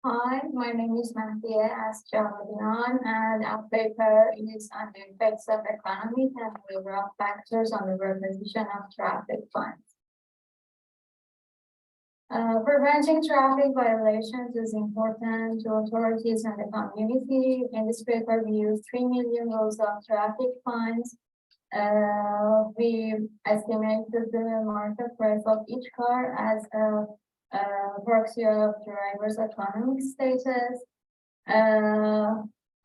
Hi, my name is Mahdie as Javadian, and our paper is on the effects of economic and behavioral factors on the reposition of traffic fines. Preventing traffic violations is important to authorities and the community. In this paper, we use 3 million rolls of traffic fines. We estimated the market price of each car as a proxy of driver's economic status.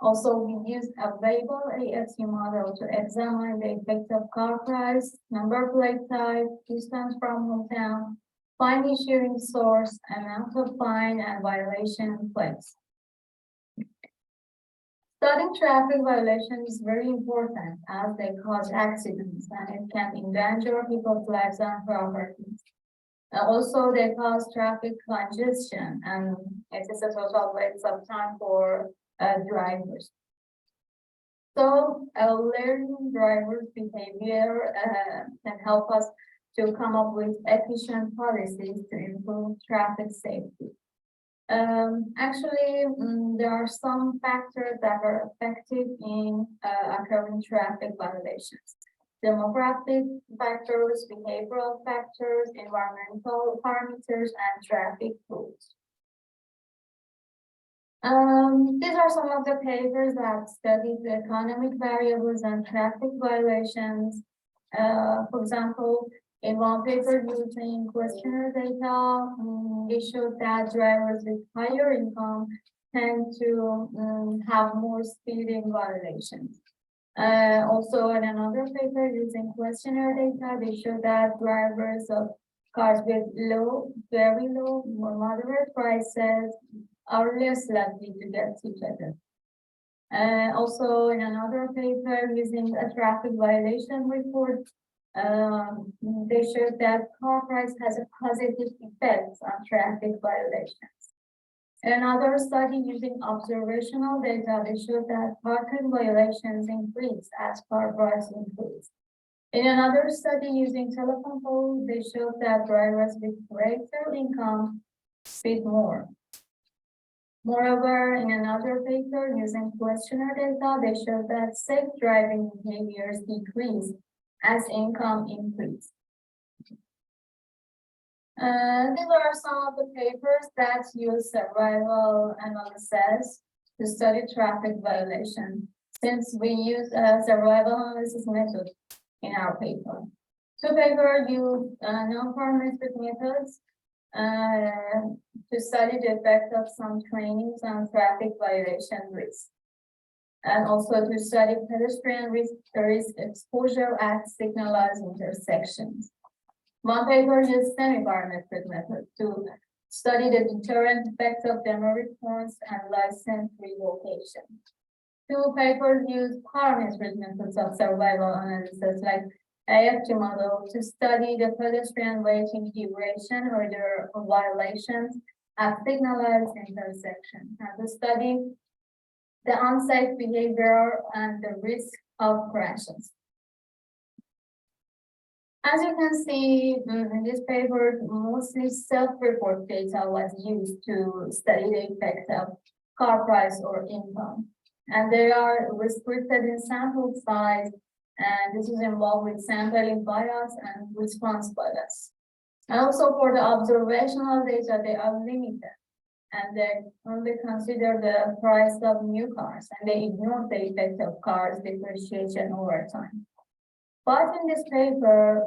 Also, we used a available AFC model to examine the effect of car price, number plate type, distance from hometown, fine issuing source, amount of fine, and violation place. Studying traffic violations is very important as they cause accidents and it can endanger people's lives and properties. Also, they cause traffic congestion and it is a total waste of time for drivers. So, learning drivers' behavior can help us to come up with efficient policies to improve traffic safety. Actually, there are some factors that are effective in occurring traffic violations. Demographic factors, behavioral factors, environmental parameters, and traffic rules. These are some of the papers that study the economic variables and traffic violations. For example, in one paper using questionnaire data, they showed that drivers with higher income tend to have more speeding violations. Also, in another paper using questionnaire data, they show that drivers of cars with low, very low, more moderate prices are less likely to get ticketed. Also, in another paper using a traffic violation report, they showed that car price has a positive effect on traffic violations. In another study using observational data, they showed that parking violations increase as car price increase. In another study using telephone poles, they showed that drivers with greater income speed more. Moreover, in another paper using questionnaire data, they showed that safe driving behaviors decrease as income increase. These are some of the papers that use survival analysis to study traffic violation, since we use a survival analysis method in our paper. Two papers use non-parametric methods to study the effect of some trainings on traffic violation risk, and also to study pedestrian risk exposure at signalized intersections. One paper used semi-parametric method to study the deterrent effect of demerit points and license revocation. Two papers used parametric methods of survival analysis like AFT model to study the pedestrian waiting duration or their violations at signalized intersections, and to study the unsafe behavior and the risk of crashes. As you can see in this paper, mostly self-report data was used to study the effect of car price or income. And they are restricted in sample size, and this is involved with sampling bias and response bias. And also for the observational data, they are limited, and they only consider the price of new cars, and they ignore the effect of cars depreciation over time. But in this paper,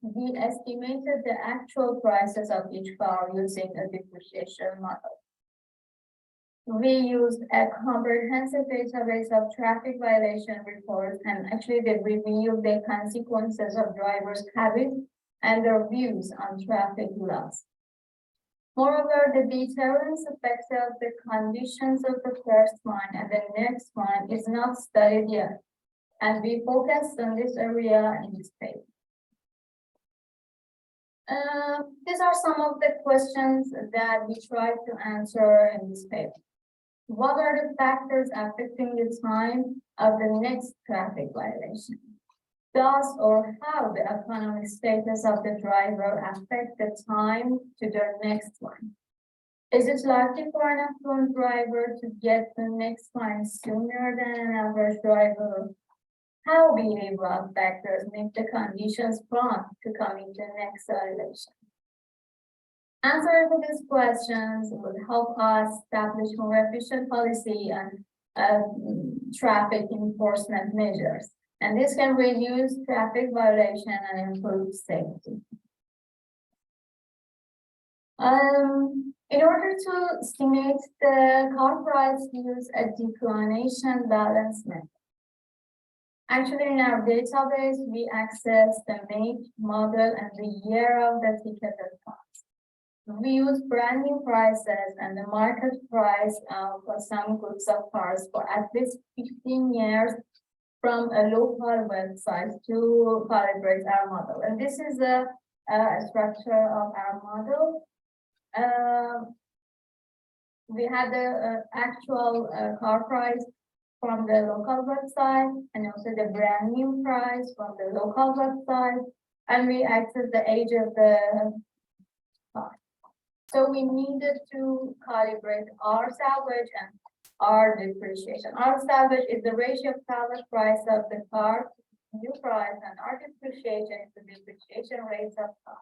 we estimated the actual prices of each car using a depreciation model. We used a comprehensive database of traffic violation reports, and actually they revealed the consequences of drivers' habits and their views on traffic laws. Moreover, the deterrence effect of the conditions of the first one and the next one is not studied yet, and we focused on this area in this paper. These are some of the questions that we tried to answer in this paper. What are the factors affecting the time of the next traffic violation? Does or how the economic status of the driver affect the time to the next one? Is it likely for an affluent driver to get the next client sooner than an average driver? How behavioral factors make the conditions prompt to coming to next violation? Answering to these questions would help us establish more efficient policy and traffic enforcement measures. And this can reduce traffic violation and improve safety. In order to estimate the car price, use a declination balance method. Actually, in our database, we access the make, model, and the year of the ticketed cars. We use brand new prices and the market price for some groups of cars for at least 15 years from a local website to calibrate our model. And this is the structure of our model. We had the actual car price from the local website and also the brand new price from the local website, and we access the age of the car. So we needed to calibrate our salvage and our depreciation. Our salvage is the ratio of salvage price of the car to new price, and our depreciation is the depreciation rates of car.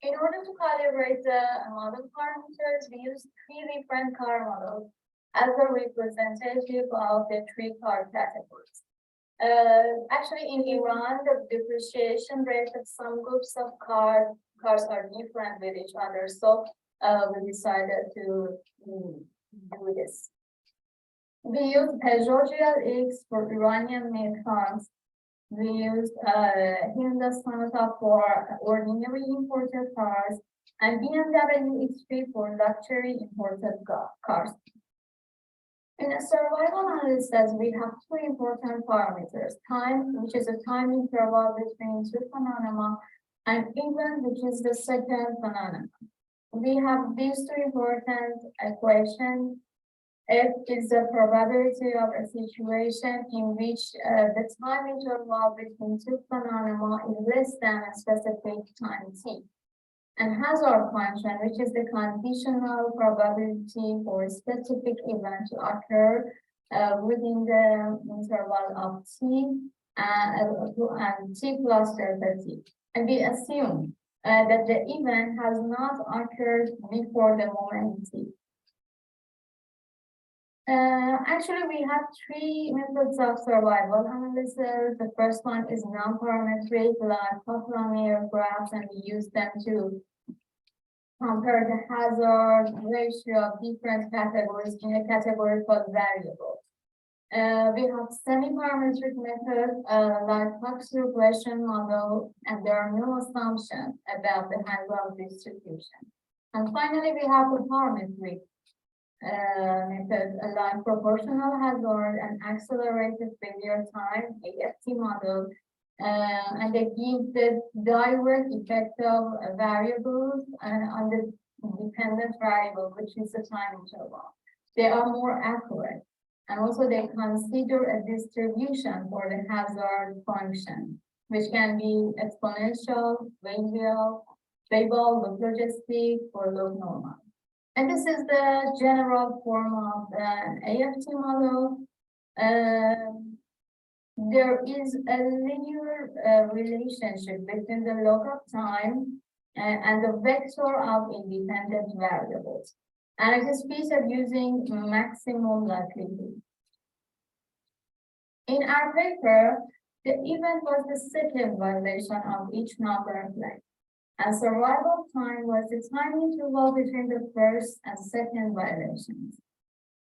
In order to calibrate the model parameters, we use 3 different car models as a representative of the 3 car categories. Actually, in Iran, the depreciation rate of some groups of cars are different with each other. So we decided to do this. We use Peugeot GLX for Iranian-made cars. We used Hyundai Sonata for ordinary imported cars and BMW X3 for luxury imported cars. In a survival analysis, we have 2 important parameters: time, which is a time interval between 2 phenomena, and event, which is the second phenomenon. We have these 2 important equations. F is the probability of a situation in which the time interval between 2 phenomena is less than a specific time t. And hazard function, which is the conditional probability for a specific event to occur within the interval of t and t plus delta t. And we assume that the event has not occurred before the moment t. Actually, we have 3 methods of survival analysis. The first one is non-parametric, like Poplamier graphs, and we use them to compare the hazard ratio of different categories in a category called variables. We have semi-parametric methods like Fox regression model, and there are no assumptions about the hazard distribution. And finally, we have the parametric method like proportional hazard and accelerated failure time, AFT model, and they give the direct effect of variables on the dependent variable, which is the time interval. They are more accurate, and also they consider a distribution for the hazard function, which can be exponential, Weibull, logistic, or log normal. And this is the general form of the AFT model. There is a linear relationship between the log of time and the vector of independent variables. And it is piece of using maximum likelihood. In our paper, the event was the second violation of each number flag. And survival time was the time interval between the first and second violations.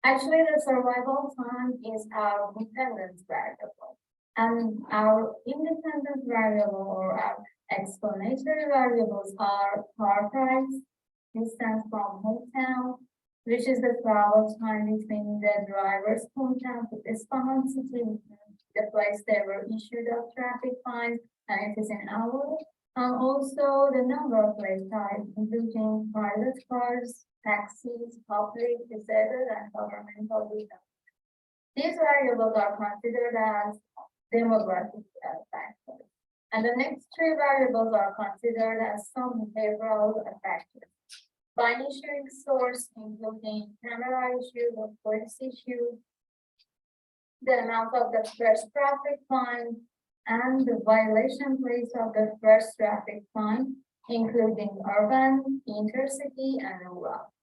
Actually, the survival time is our dependent variable. And our independent variable or our explanatory variables are car price, distance from hometown, which is the travel time between the driver's hometown to Isfahan city, the place they were issued of traffic fines, and it is in hours. And also the number of plate types, including private cars, taxis, public, disabled, and governmental vehicles. These variables are considered as demographic factors. And the next three variables are considered as some behavioral factors. Fine issuing source, including camera issues or police issues, the amount of the first traffic fine, and the violation place of the first traffic fine, including urban, intercity, and rural.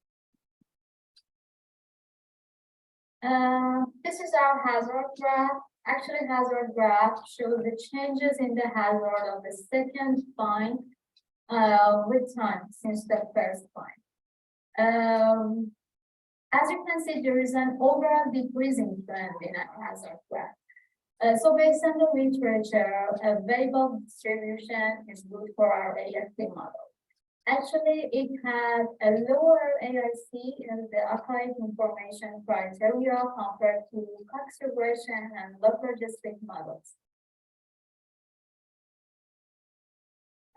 This is our hazard graph. Actually, hazard graph shows the changes in the hazard of the second fine with time since the first fine. As you can see, there is an overall decreasing trend in our hazard graph. So based on the literature, a variable distribution is good for our AFT model. Actually, it has a lower AIC in the applied information criteria compared to Cox regression and local district models.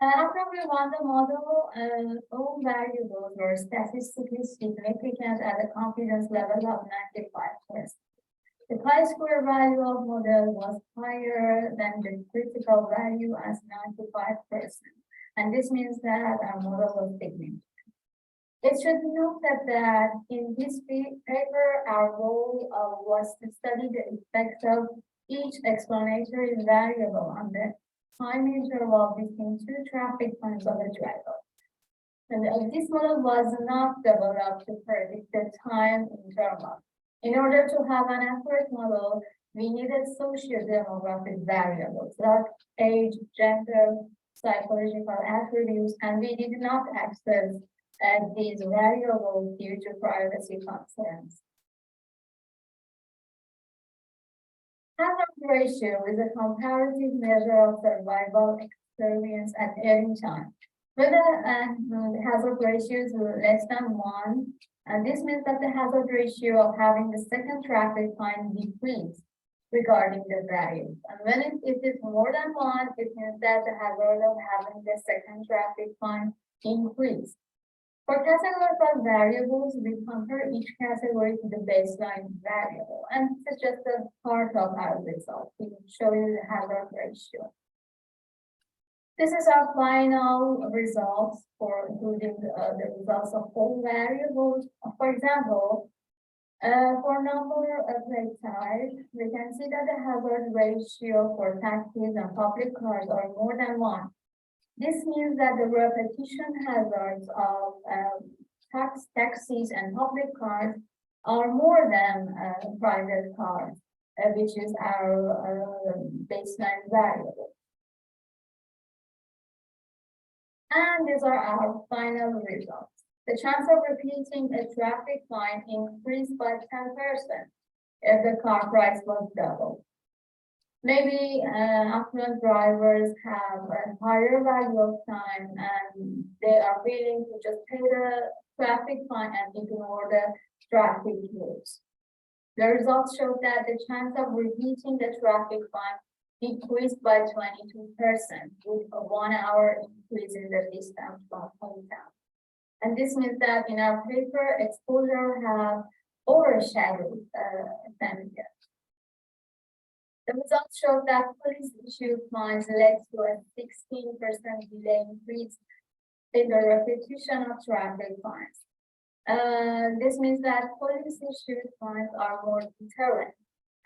After we run the model, all variables were statistically significant at a confidence level of 95%. The chi-square value of model was higher than the critical value as 95%. And this means that our model was significant. It should be noted that in this paper, our goal was to study the effect of each explanatory variable on the time interval between two traffic points of a driver. And this model was not developed to predict the time interval. In order to have an accurate model, we needed socio-demographic variables like age, gender, psychological attributes, and we did not access these variables due to privacy concerns. Hazard ratio is a comparative measure of survival experience at any time. When the hazard ratio is less than 1, and this means that the hazard ratio of having the second traffic fine decrease regarding the values. And when it is more than 1, it means that the hazard of having the second traffic fine increase. For categorical variables, we compare each category to the baseline variable, and this is just a part of our result. We will show you the hazard ratio. This is our final results for including the results of all variables. For example, for number plate type, we can see that the hazard ratio for taxis and public cars are more than 1. This means that the repetition hazards of taxis and public cars are more than private cars, which is our baseline variable. And these are our final results. The chance of repeating a traffic fine increased by 10% if the car price was doubled. Maybe affluent drivers have a higher value of time and they are willing to just pay the traffic fine and ignore the traffic rules. The results show that the chance of repeating the traffic fine decreased by 22%, with a 1 hour increase in the distance from hometown. And this means that in our paper, exposure have overshadowed offender. The results show that police issued fines led to a 16% delay increase in the repetition of traffic fines. This means that police issued fines are more deterrent.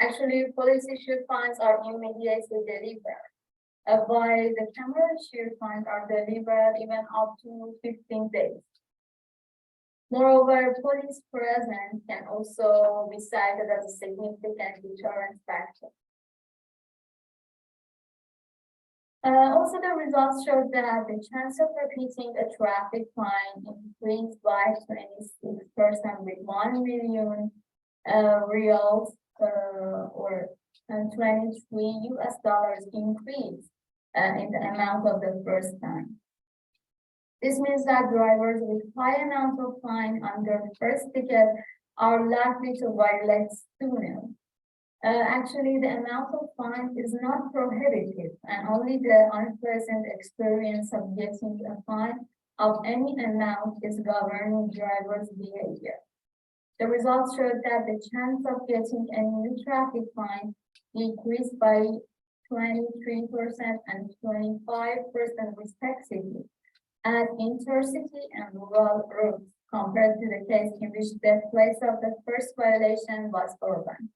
Actually, police issued fines are immediately delivered, while the camera issued fines are delivered even up to 15 days. Moreover, police presence can also be cited as a significant deterrent factor. Also, the results showed that the chance of repeating a traffic fine increased by 26% with 1 million reals or 23 US dollars increase in the amount of the first time. This means that drivers with high amount of fine on their first ticket are likely to violate sooner. Actually, the amount of fine is not prohibitive, and only the unpleasant experience of getting a fine of any amount is governing drivers' behavior. The results showed that the chance of getting a new traffic fine decreased by 23% and 25% respectively at intercity and rural routes, compared to the case in which the place of the first violation was urban.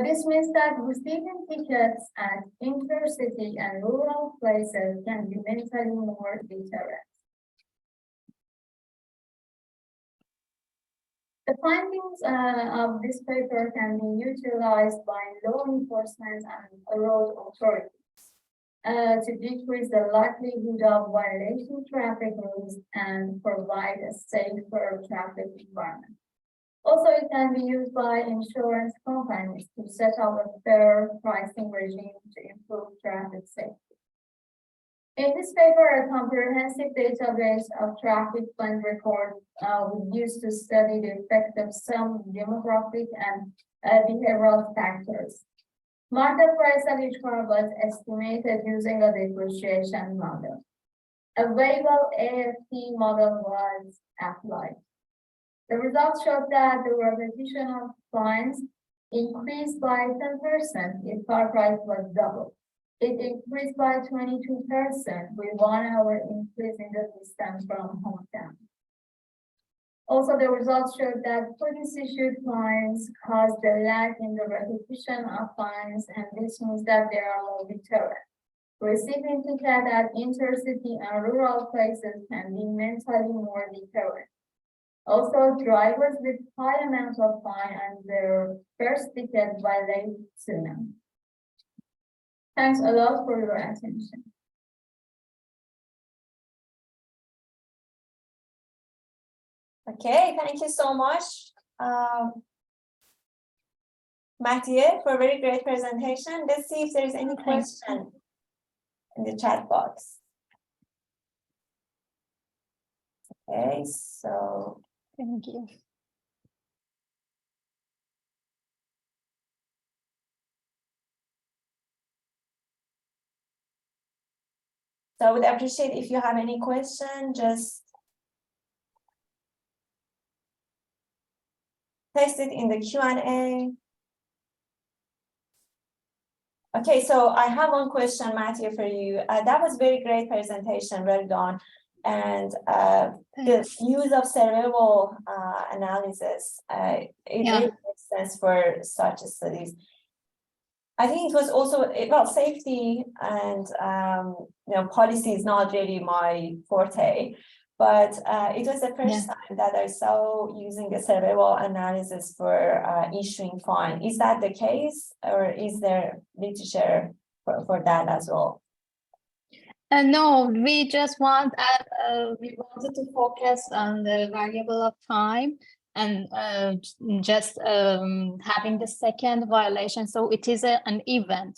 This means that receiving tickets at intercity and rural places can be mentally more deterrent. The findings of this paper can be utilized by law enforcement and road authorities to decrease the likelihood of violating traffic rules and provide a safer traffic environment. Also, it can be used by insurance companies to set up a fair pricing regime to improve traffic safety. In this paper, a comprehensive database of traffic plan records was used to study the effect of some demographic and behavioral factors. Market price of each car was estimated using a depreciation model. A variable AFT model was applied. The results showed that the repetition of fines increased by 10% if car price was doubled. It increased by 22% with 1 hour increase in the distance from hometown. Also, the results showed that police-issued fines caused a lag in the repetition of fines, and this means that they are more deterrent. Receiving tickets at intercity and rural places can be mentally more deterrent. Also, drivers with high amounts of fine and their first ticket violate sooner. Thanks a lot for your attention. Okay, thank you so much, Mahdie, for a very great presentation. Let's see if there is any question in the chat box. Okay, so thank you. So I would appreciate if you have any question, just paste it in the Q&A. Okay, so I have one question, Mahdie, for you. That was very great presentation, well done. And the use of survival analysis, it really makes sense for such studies. I think it was also, well, safety and policy is not really my forte, but it was the first time that I saw using the survival analysis for issuing fine. Is that the case, or is there literature for that as well? No, we just wanted to focus on the variable of time and just having the second violation. So it is an event.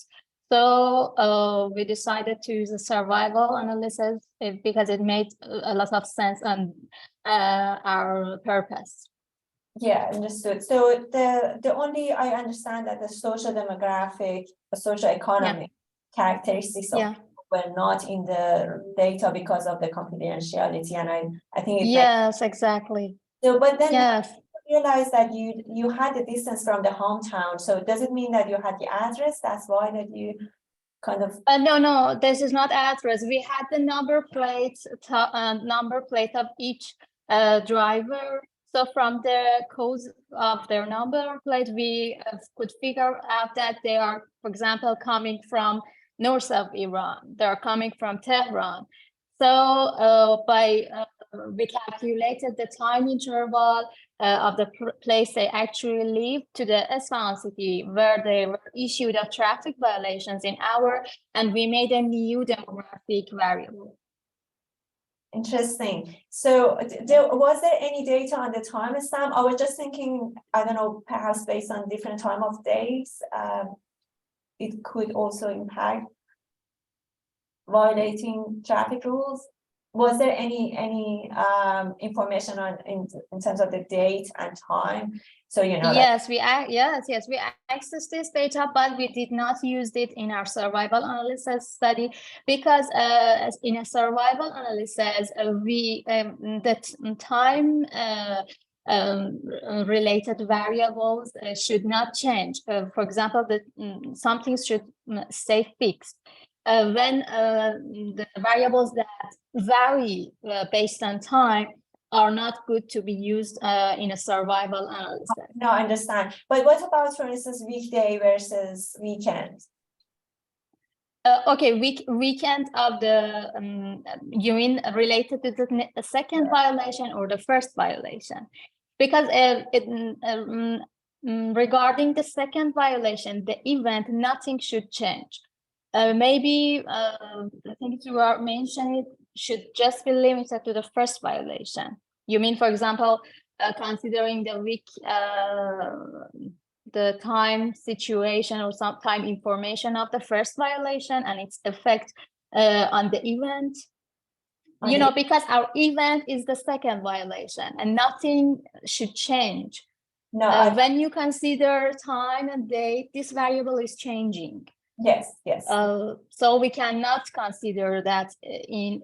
So we decided to use a survival analysis because it made a lot of sense on our purpose. Yeah, understood. So the only, I understand that the social demographic, social economic characteristics of were not in the data because of the confidentiality, and I think it exactly. So, but then I realized that you had the distance from the hometown. So does it mean that you had the address? That's why that you kind of no, this is not address. We had the number plate of each driver. So from the codes of their number plate, we could figure out that they are, for example, coming from north of Iran. They're coming from Tehran. So we calculated the time interval of the place they actually live to the Isfahan city where they were issued of traffic violations in hour, and we made a new demographic variable. Interesting. So was there any data on the time stamp? I was just thinking, I don't know, perhaps based on different time of days, it could also impact violating traffic rules. Was there any information on in terms of the date and time? So yes, we accessed this data, but we did not use it in our survival analysis study because in a survival analysis, the time related variables should not change. For example, something should stay fixed. When the variables that vary based on time are not good to be used in a survival analysis. No, I understand. But what about, for instance, weekday versus weekend? Okay, weekend of the, you mean related to the second violation or the first violation? Because regarding the second violation, the event, nothing should change. Maybe the things you are mentioning should just be limited to the first violation. You mean, for example, considering the week, the time situation or some time information of the first violation and its effect on the event? You know, because our event is the second violation and nothing should change. No, when you consider time and date, this variable is changing. Yes, yes. So we cannot consider that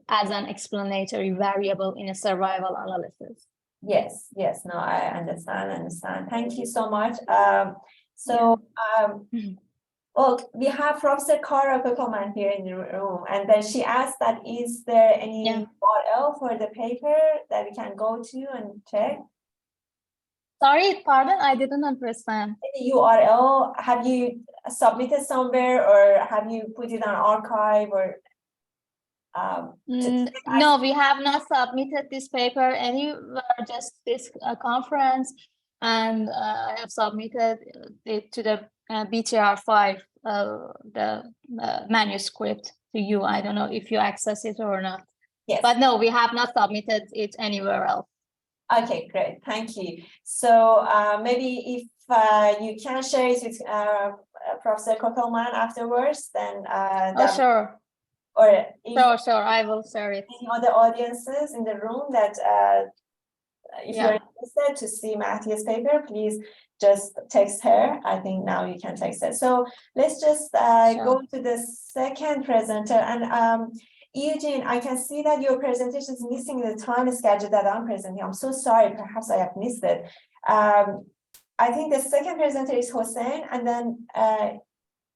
as an explanatory variable in a survival analysis. Yes, yes, no, I understand. Thank you so much. Well, we have Professor Kara Kokelman here in the room, and then she asked that is there any URL for the paper that we can go to and check? Sorry, pardon, I didn't understand. Any URL, have you submitted somewhere or have you put it on archive or? No, we have not submitted this paper anywhere, just this conference, and I have submitted it to the BTR 5, the manuscript to you. I don't know if you access it or not. Yes. But no, we have not submitted it anywhere else. Okay, great, thank you. So maybe if you can share it with Professor Kokelman afterwards, then sure. Or sure, I will share it. Any other audiences in the room that if you're interested to see Mahdie's paper, please just text her. I think now you can text her. So let's just go to the second presenter. And Eui-Jin, I can see that your presentation is missing the time schedule that I'm presenting. I'm so sorry, perhaps I have missed it. I think the second presenter is Hosseini, and then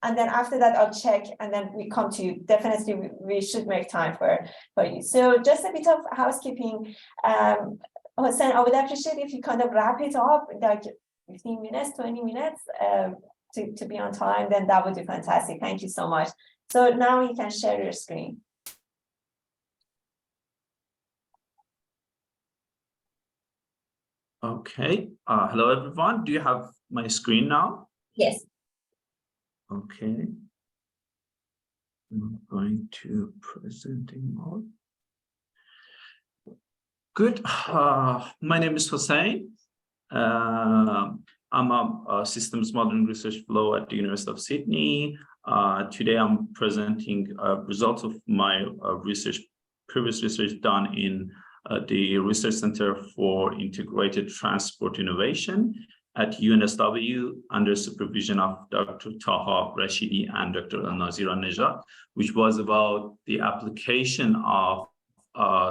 after that, I'll check, and then we come to you. Definitely, we should make time for you. So just a bit of housekeeping. Hosseini, I would appreciate if you kind of wrap it up, like 15 minutes, 20 minutes to be on time, then that would be fantastic. Thank you so much. So now you can share your screen. Okay. Hello, everyone. Do you have my screen now? Yes. Okay. I'm going to presenting mode. Good. My name is Hosseini. I'm a systems modeling research fellow at the University of Sydney. Today, I'm presenting results of my previous research done in the Research Center for Integrated Transport Innovation at UNSW under supervision of Dr. Taha Rashidi and Dr. Nazira Nejad, which was about the application of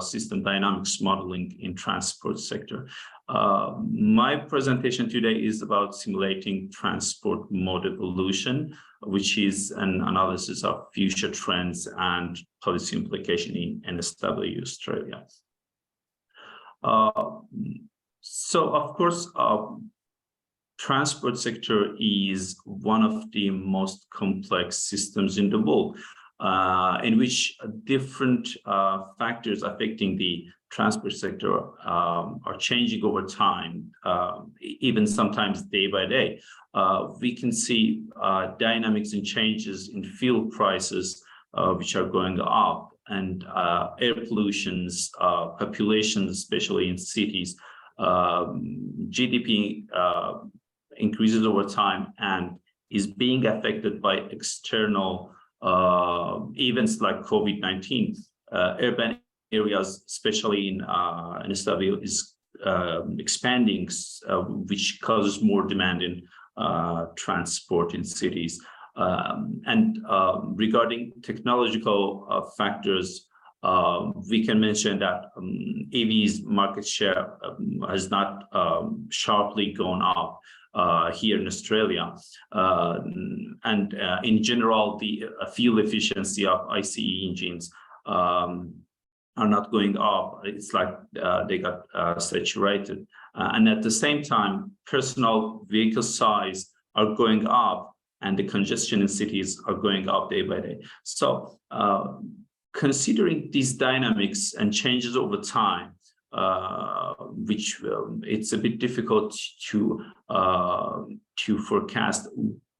system dynamics modeling in transport sector. My presentation today is about simulating transport mode evolution, which is an analysis of future trends and policy implication in NSW Australia. So of course, transport sector is one of the most complex systems in the world, in which different factors affecting the transport sector are changing over time, even sometimes day by day. We can see dynamics and changes in fuel prices, which are going up, and air pollutions, populations, especially in cities, GDP increases over time and is being affected by external events like COVID-19. Urban areas, especially in NSW, is expanding, which causes more demand in transport in cities. And regarding technological factors, we can mention that EV's market share has not sharply gone up here in Australia. And in general, the fuel efficiency of ICE engines are not going up. It's like they got saturated. And at the same time, personal vehicle size are going up and the congestion in cities are going up day by day. So considering these dynamics and changes over time, which it's a bit difficult to forecast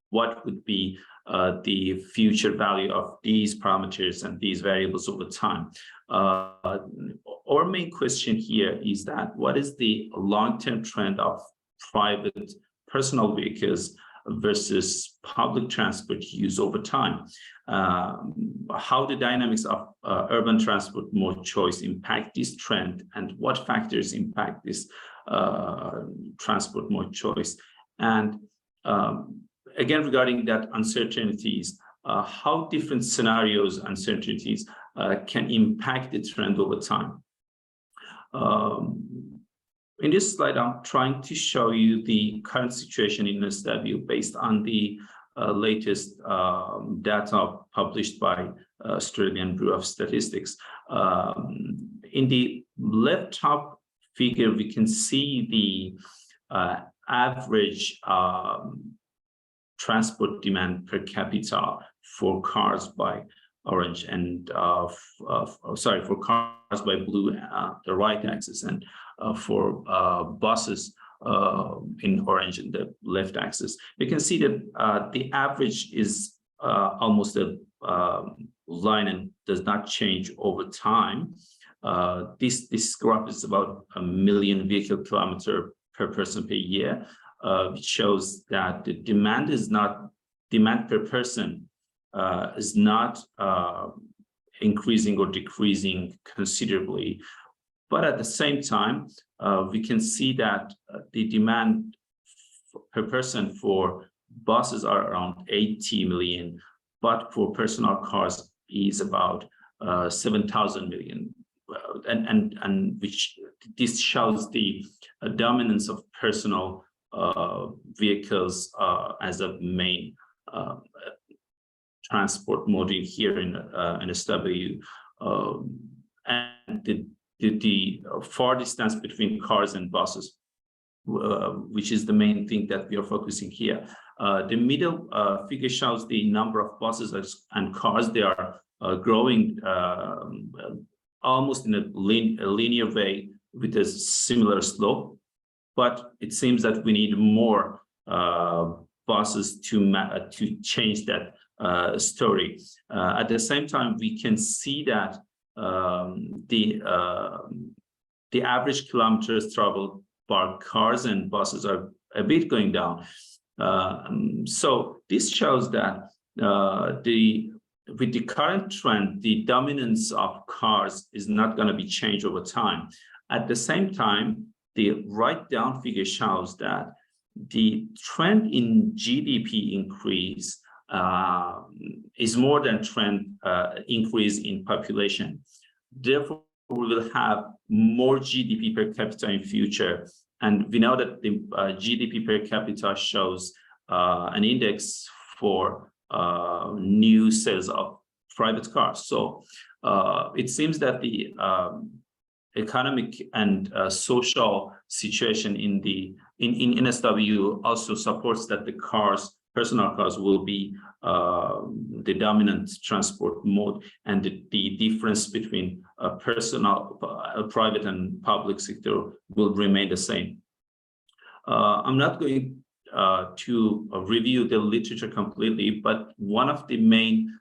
what would be the future value of these parameters and these variables over time. Our main question here is that what is the long-term trend of private personal vehicles versus public transport use over time? How the dynamics of urban transport mode choice impact this trend, and what factors impact this transport mode choice? And again, regarding that uncertainties, how different scenarios, uncertainties can impact the trend over time. In this slide, I'm trying to show you the current situation in SW based on the latest data published by Australian Bureau of Statistics. In the left top figure, we can see the average transport demand per capita for cars by orange and for cars by blue, the right axis, and for buses in orange in the left axis. You can see that the average is almost a line and does not change over time. This graph is about 1 million vehicle kilometer per person per year, which shows that the demand per person is not increasing or decreasing considerably. But at the same time, we can see that the demand per person for buses are around 80 million, but for personal cars is about 7,000 million. And which this shows the dominance of personal vehicles as a main transport mode here in SW, and the far distance between cars and buses, which is the main thing that we are focusing here. The middle figure shows the number of buses and cars. They are growing almost in a linear way with a similar slope, but it seems that we need more buses to change that story. At the same time, we can see that the average kilometers traveled by cars and buses are a bit going down. So this shows that with the current trend, the dominance of cars is not going to be changed over time. At the same time, the right down figure shows that the trend in GDP increase is more than trend increase in population. Therefore, we will have more GDP per capita in future. And we know that the GDP per capita shows an index for new sales of private cars. So it seems that the economic and social situation in SW also supports that the personal cars will be the dominant transport mode, and the difference between private and public sector will remain the same. I'm not going to review the literature completely, but one of the main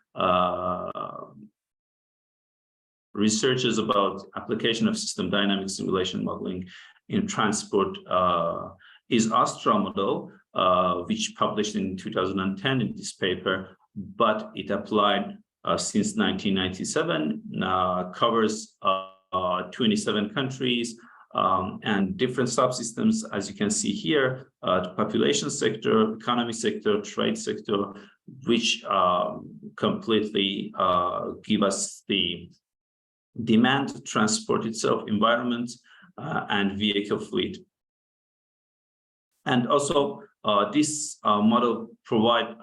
researches about application of system dynamic simulation modeling in transport is Astra model, which published in 2010 in this paper, but it applied since 1997, covers 27 countries and different subsystems, as you can see here, the population sector, economy sector, trade sector, which completely give us the demand, transport itself, environment, and vehicle fleet. And also, this model provide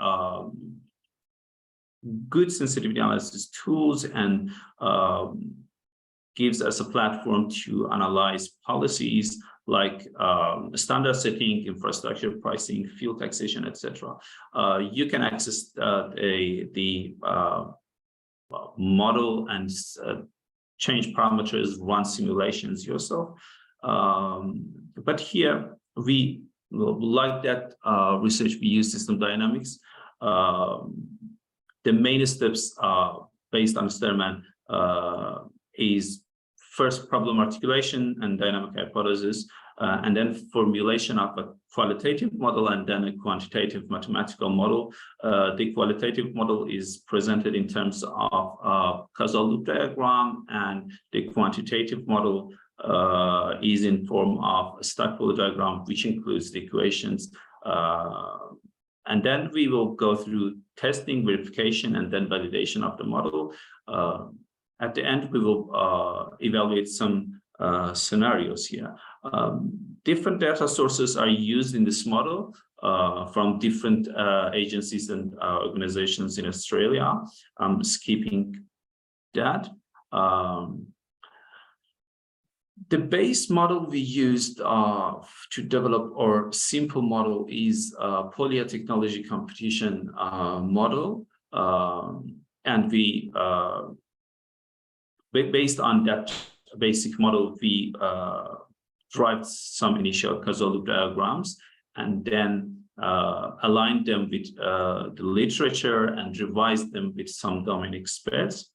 good sensitivity analysis tools and gives us a platform to analyze policies like standard setting, infrastructure pricing, fuel taxation, etc. You can access the model and change parameters, run simulations yourself. But here we like that research, we use system dynamics. The main steps based on Sterman is first problem articulation and dynamic hypothesis, and then formulation of a qualitative model and then a quantitative mathematical model. The qualitative model is presented in terms of causal loop diagram, and the quantitative model is in form of a stack flow diagram, which includes the equations. And then we will go through testing, verification, and then validation of the model. At the end, we will evaluate some scenarios here. Different data sources are used in this model from different agencies and organizations in Australia. I'm skipping that. The base model we used to develop our simple model is Polya technology competition model. And we, based on that basic model, we derived some initial causal loop diagrams and then aligned them with the literature and revised them with some domain experts.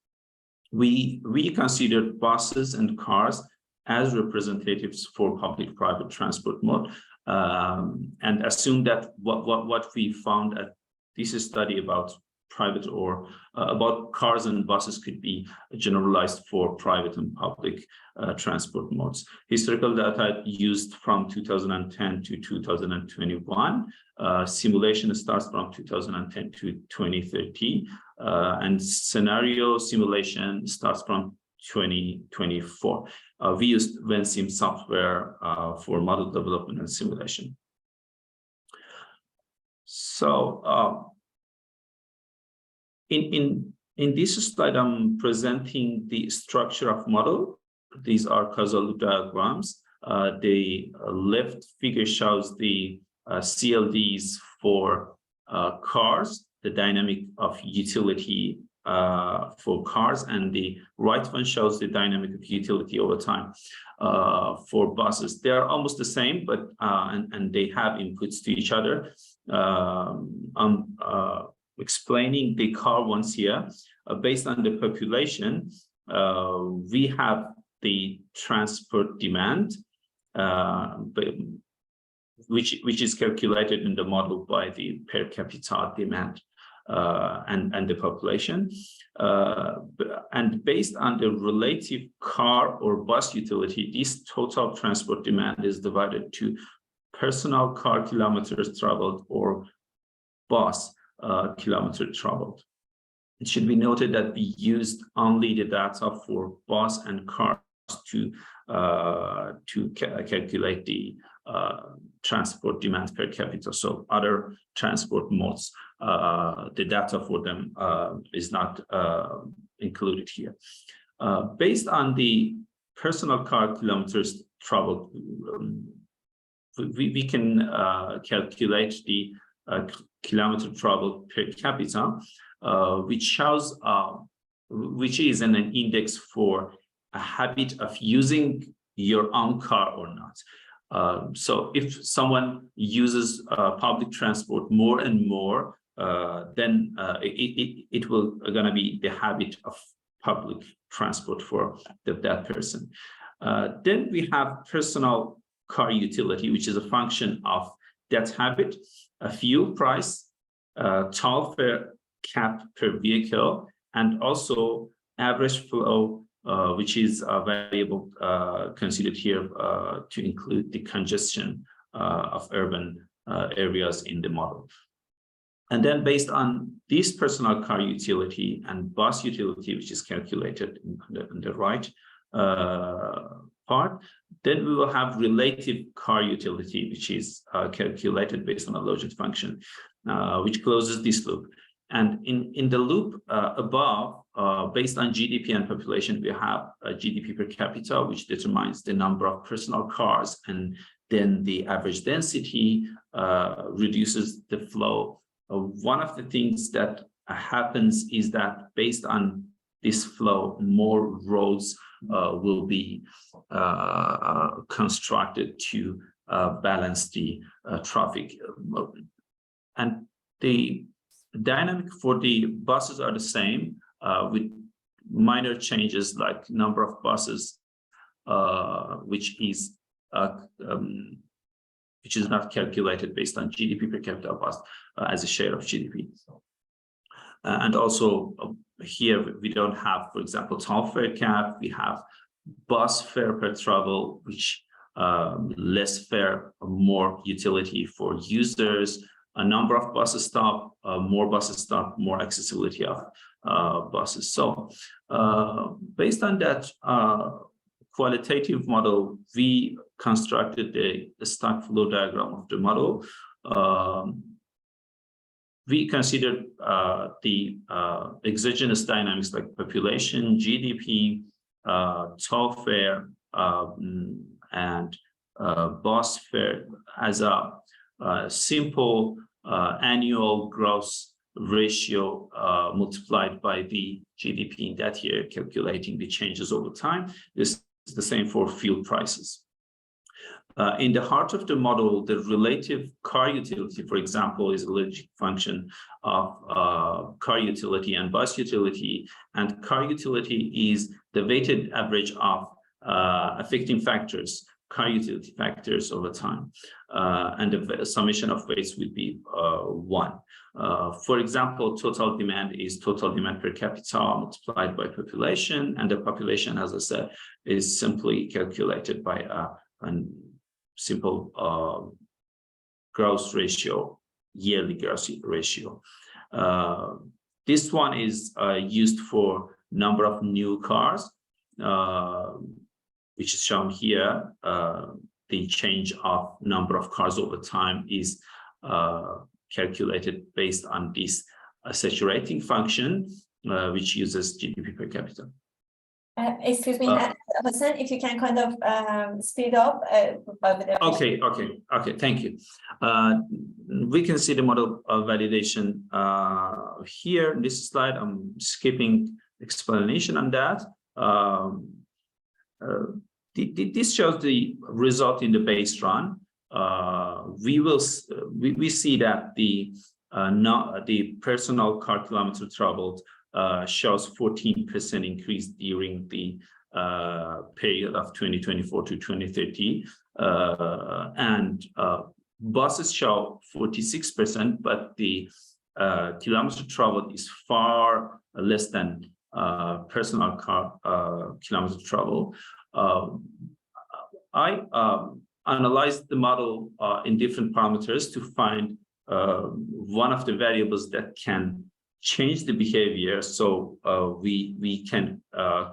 We considered buses and cars as representatives for public-private transport mode, and assume that what we found at this study about private or about cars and buses could be generalized for private and public transport modes. Historical data used from 2010 to 2021. Simulation starts from 2010 to 2030, and scenario simulation starts from 2024. We used VenSim software for model development and simulation. So in this slide, I'm presenting the structure of model. These are causal loop diagrams. The left figure shows the CLDs for cars, the dynamic of utility for cars, and the right one shows the dynamic of utility over time for buses. They are almost the same, but and they have inputs to each other. I'm explaining the car ones here. Based on the population, we have the transport demand, which is calculated in the model by the per capita demand and the population. And based on the relative car or bus utility, this total transport demand is divided to personal car kilometers traveled or bus kilometer traveled. It should be noted that we used only the data for bus and cars to calculate the transport demand per capita. So other transport modes, the data for them is not included here. Based on the personal car kilometers traveled, we can calculate the kilometer traveled per capita, which shows, which is an index for a habit of using your own car or not. So if someone uses public transport more and more, then it will gonna be the habit of public transport for that person. Then we have personal car utility, which is a function of that habit, a fuel price, toll fare cap per vehicle, and also average flow, which is a variable considered here to include the congestion of urban areas in the model. And then based on this personal car utility and bus utility, which is calculated in the right part, then we will have relative car utility, which is calculated based on a logit function, which closes this loop. And in the loop above, based on GDP and population, we have a GDP per capita, which determines the number of personal cars, and then the average density reduces the flow. One of the things that happens is that based on this flow, more roads will be constructed to balance the traffic. And the dynamic for the buses are the same, with minor changes like number of buses, which is not calculated based on GDP per capita bus as a share of GDP. And also here we don't have, for example, toll fare cap. We have bus fare per travel, which less fare, more utility for users. A number of buses stop, more buses stop, more accessibility of buses. So based on that qualitative model, we constructed a stock flow diagram of the model. We considered the exogenous dynamics like population, GDP, toll fare, and bus fare as a simple annual gross ratio multiplied by the GDP in that year, calculating the changes over time. This is the same for fuel prices. In the heart of the model, the relative car utility, for example, is a logic function of car utility and bus utility. And car utility is the weighted average of affecting factors, car utility factors over time. And the summation of weights will be 1. For example, total demand is total demand per capita multiplied by population. And the population, as I said, is simply calculated by a simple gross ratio, yearly gross ratio. This one is used for number of new cars, which is shown here. The change of number of cars over time is calculated based on this saturating function, which uses GDP per capita. Excuse me, Hossein, if you can kind of speed up. Okay, thank you. We can see the model validation here in this slide. I'm skipping explanation on that. This shows the result in the base run. We see that the personal car kilometer traveled shows 14% increase during the period of 2024 to 2030, and buses show 46%, but the kilometer traveled is far less than personal car kilometer travel. I analyzed the model in different parameters to find one of the variables that can change the behavior, so we can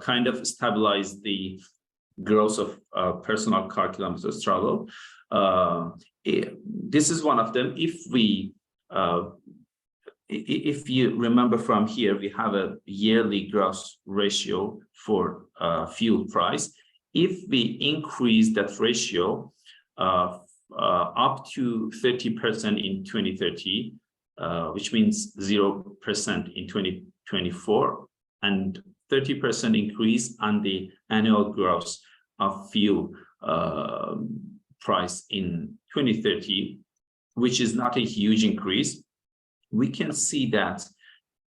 kind of stabilize the growth of personal car kilometers traveled. This is one of them. If you remember from here, we have a yearly gross ratio for fuel price. If we increase that ratio up to 30% in 2030, which means 0% in 2024, and 30% increase on the annual growth of fuel price in 2030, which is not a huge increase, we can see that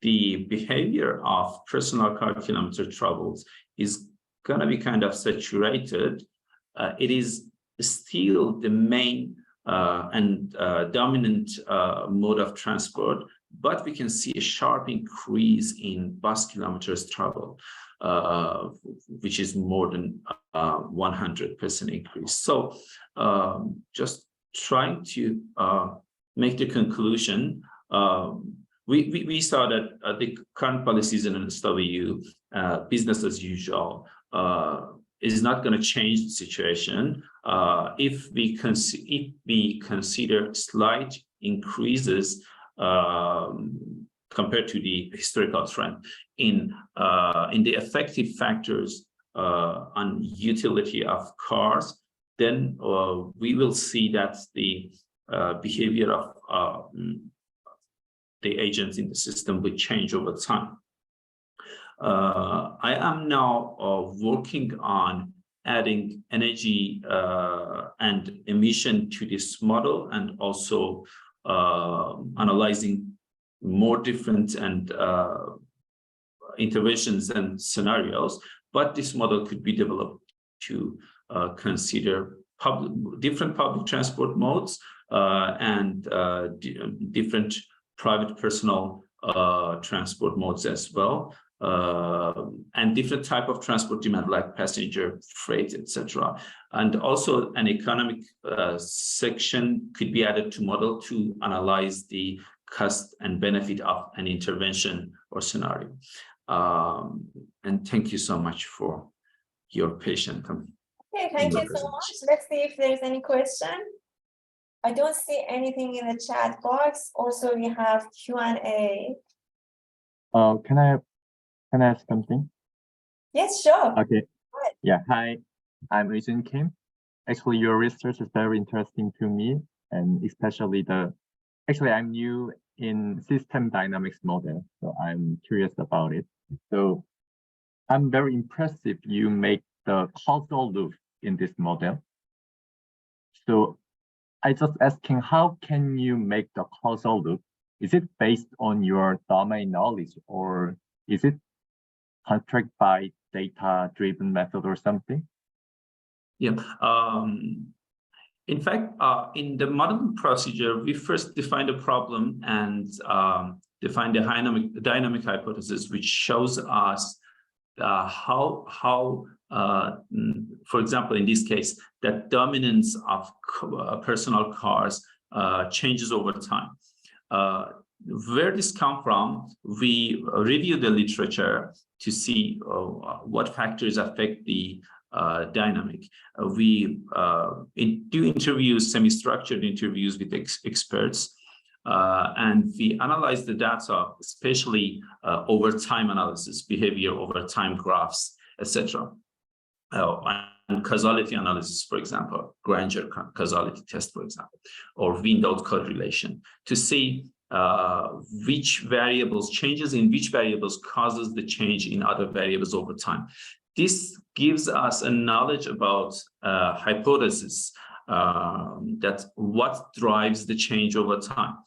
the behavior of personal car kilometer travels is going to be kind of saturated. It is still the main and dominant mode of transport, but we can see a sharp increase in bus kilometers traveled, which is more than 100% increase. So just trying to make the conclusion, we saw that the current policies in NSW, business as usual, is not going to change the situation. If we consider slight increases compared to the historical trend in the effective factors on utility of cars, then we will see that the behavior of the agents in the system will change over time. I am now working on adding energy and emission to this model, and also analyzing more different and interventions and scenarios. But this model could be developed to consider different public transport modes and different private personal transport modes as well, and different type of transport demand like passenger, freight, etc. And also an economic section could be added to model to analyze the cost and benefit of an intervention or scenario. And thank you so much for your patience. Okay, thank you so much. Let's see if there's any question. I don't see anything in the chat box. Also, we have Q&A. Can I ask something? Yes, sure. Okay. Yeah. Hi, I'm Eui-Jin Kim. Actually, your research is very interesting to me, and especially actually, I'm new in system dynamics model, so I'm curious about it. So I'm very impressed if you make the causal loop in this model. So I just asking, how can you make the causal loop? Is it based on your domain knowledge, or is it constructed by data-driven method or something? Yeah. In fact, in the modeling procedure, we first define the problem and define the dynamic hypothesis, which shows us how for example, in this case, that dominance of personal cars changes over time. Where this comes from, we review the literature to see what factors affect the dynamic. We do interviews, semi-structured interviews with experts, and we analyze the data, especially over time analysis, behavior over time graphs, etc. And causality analysis, for example, Granger causality test, for example, or windowed correlation, to see which variables, changes in which variables causes the change in other variables over time. This gives us a knowledge about hypothesis that what drives the change over time.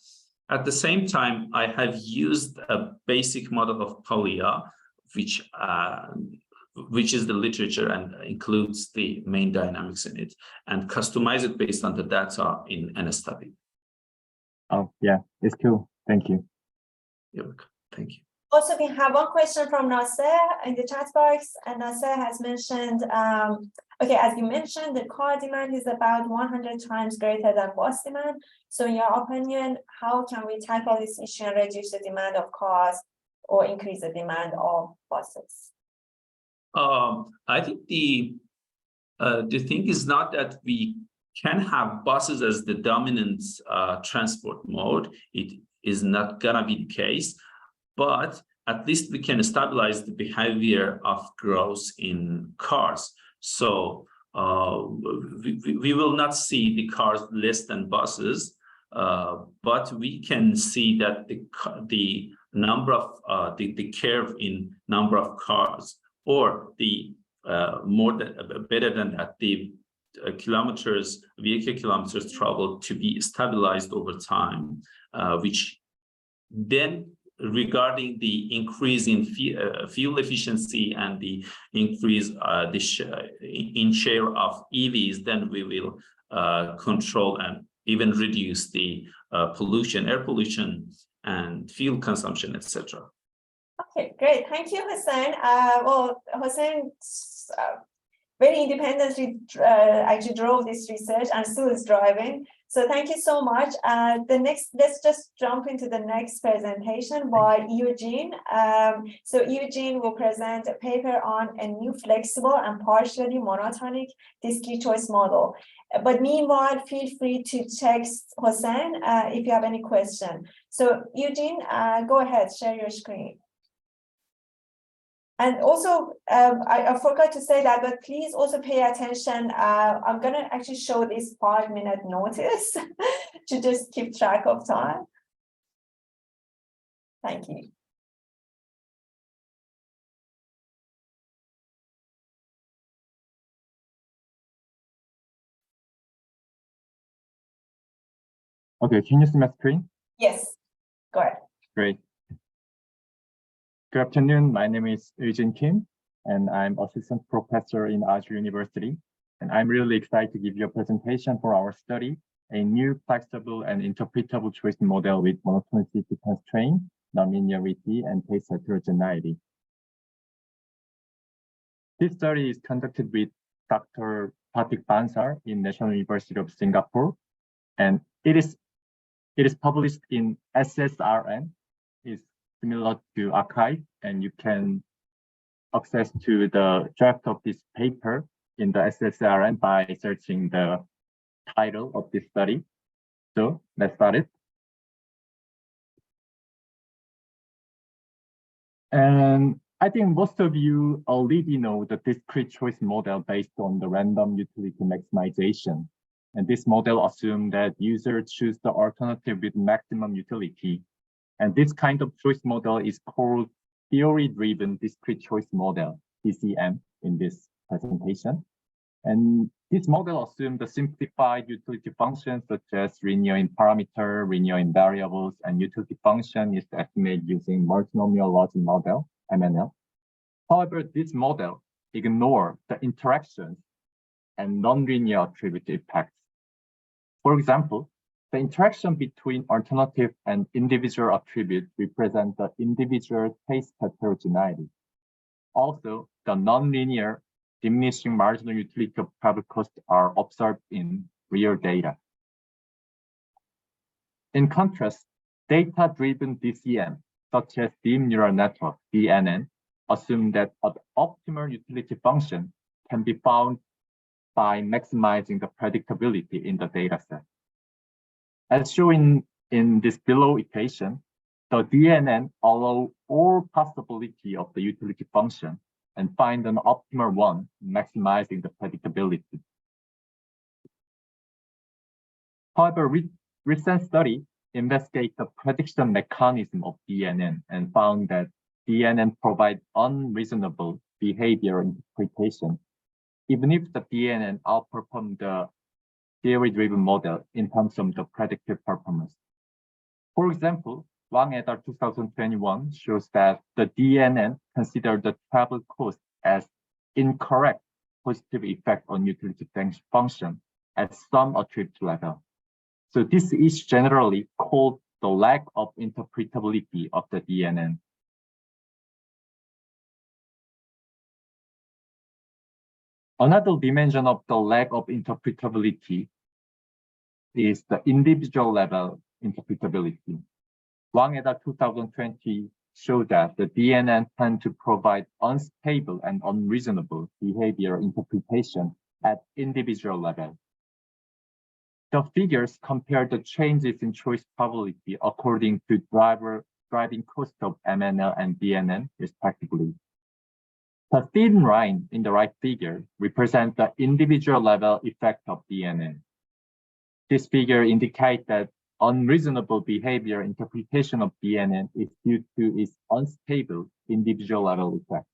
At the same time, I have used a basic model of Polya, which is the literature and includes the main dynamics in it, and customize it based on the data in NSW. Oh, yeah, it's cool. Thank you. You're welcome. Thank you. Also, we have one question from Nasser in the chat box, and Nasser has mentioned, okay, as you mentioned, the car demand is about 100 times greater than bus demand. So in your opinion, how can we tackle this issue and reduce the demand of cars or increase the demand of buses? I think the thing is not that we can have buses as the dominant transport mode. It is not gonna be the case, but at least we can stabilize the behavior of growth in cars. So we will not see the cars less than buses, but we can see that the number of the curve in number of cars, or the better than that, the vehicle kilometers traveled to be stabilized over time, which then, regarding the increase in fuel efficiency and the increase in share of EVs, then we will control and even reduce the pollution, air pollution, and fuel consumption, etc. Okay, great. Thank you, Hossein. Well, Hossein very independently actually drove this research and still is driving. So thank you so much. Let's just jump into the next presentation by Eui-Jin. So Eui-Jin will present a paper on a new flexible and partially monotonic discrete choice model. But meanwhile, feel free to text Hossein if you have any question. So Eui-Jin, go ahead, share your screen. And also, I forgot to say that, but please also pay attention. I'm going to actually show this 5-minute notice to just keep track of time. Thank you. Okay, can you see my screen? Yes, go ahead. Great. Good afternoon. My name is Eui-Jin Kim, and I'm assistant professor in Azure University. And I'm really excited to give you a presentation for our study, a new flexible and interpretable choice model with monotonicity constraint, nonlinearity, and case heterogeneity. This study is conducted with Dr. Patik Bansal in National University of Singapore, and it is published in SSRN. It's similar to arXiv, and you can access to the draft of this paper in the SSRN by searching the title of this study. So let's start it. And I think most of you already know the discrete choice model based on the random utility maximization. And this model assumes that users choose the alternative with maximum utility. And this kind of choice model is called theory-driven discrete choice model, DCM, in this presentation. And this model assumes the simplified utility functions such as linear in parameter, linear in variables, and utility function is estimated using multinomial logic model, MNL. However, this model ignores the interactions and nonlinear attribute effects. For example, the interaction between alternative and individual attributes represent the individual case heterogeneity. Also, the nonlinear diminishing marginal utility of probable cost are observed in real data. In contrast, data-driven DCM, such as deep neural network, DNN, assume that an optimal utility function can be found by maximizing the predictability in the dataset. As shown in this below equation, the DNN allows all possibility of the utility function and find an optimal one, maximizing the predictability. However, recent study investigate the prediction mechanism of DNN and found that DNN provides unreasonable behavior interpretation, even if the DNN outperformed the theory-driven model in terms of the predictive performance. For example, Wang et al. 2021 shows that the DNN considered the travel cost as incorrect positive effect on utility function at some attribute level. So this is generally called the lack of interpretability of the DNN. Another dimension of the lack of interpretability is the individual level interpretability. Wang et al. 2020 showed that the DNN tend to provide unstable and unreasonable behavior interpretation at individual level. The figures compare the changes in choice probability according to driving cost of MNL and DNN, respectively. The thin line in the right figure represents the individual level effect of DNN. This figure indicates that unreasonable behavior interpretation of DNN is due to its unstable individual level effect.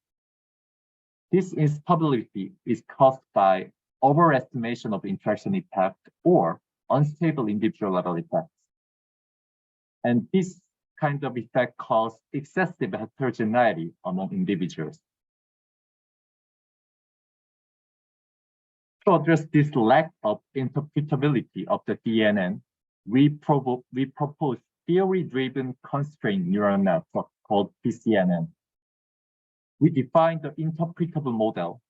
This instability is caused by overestimation of interaction effect or unstable individual level effects. And this kind of effect causes excessive heterogeneity among individuals. To address this lack of interpretability of the DNN, we propose theory-driven constraint neural network called PCNN. We define the interpretable model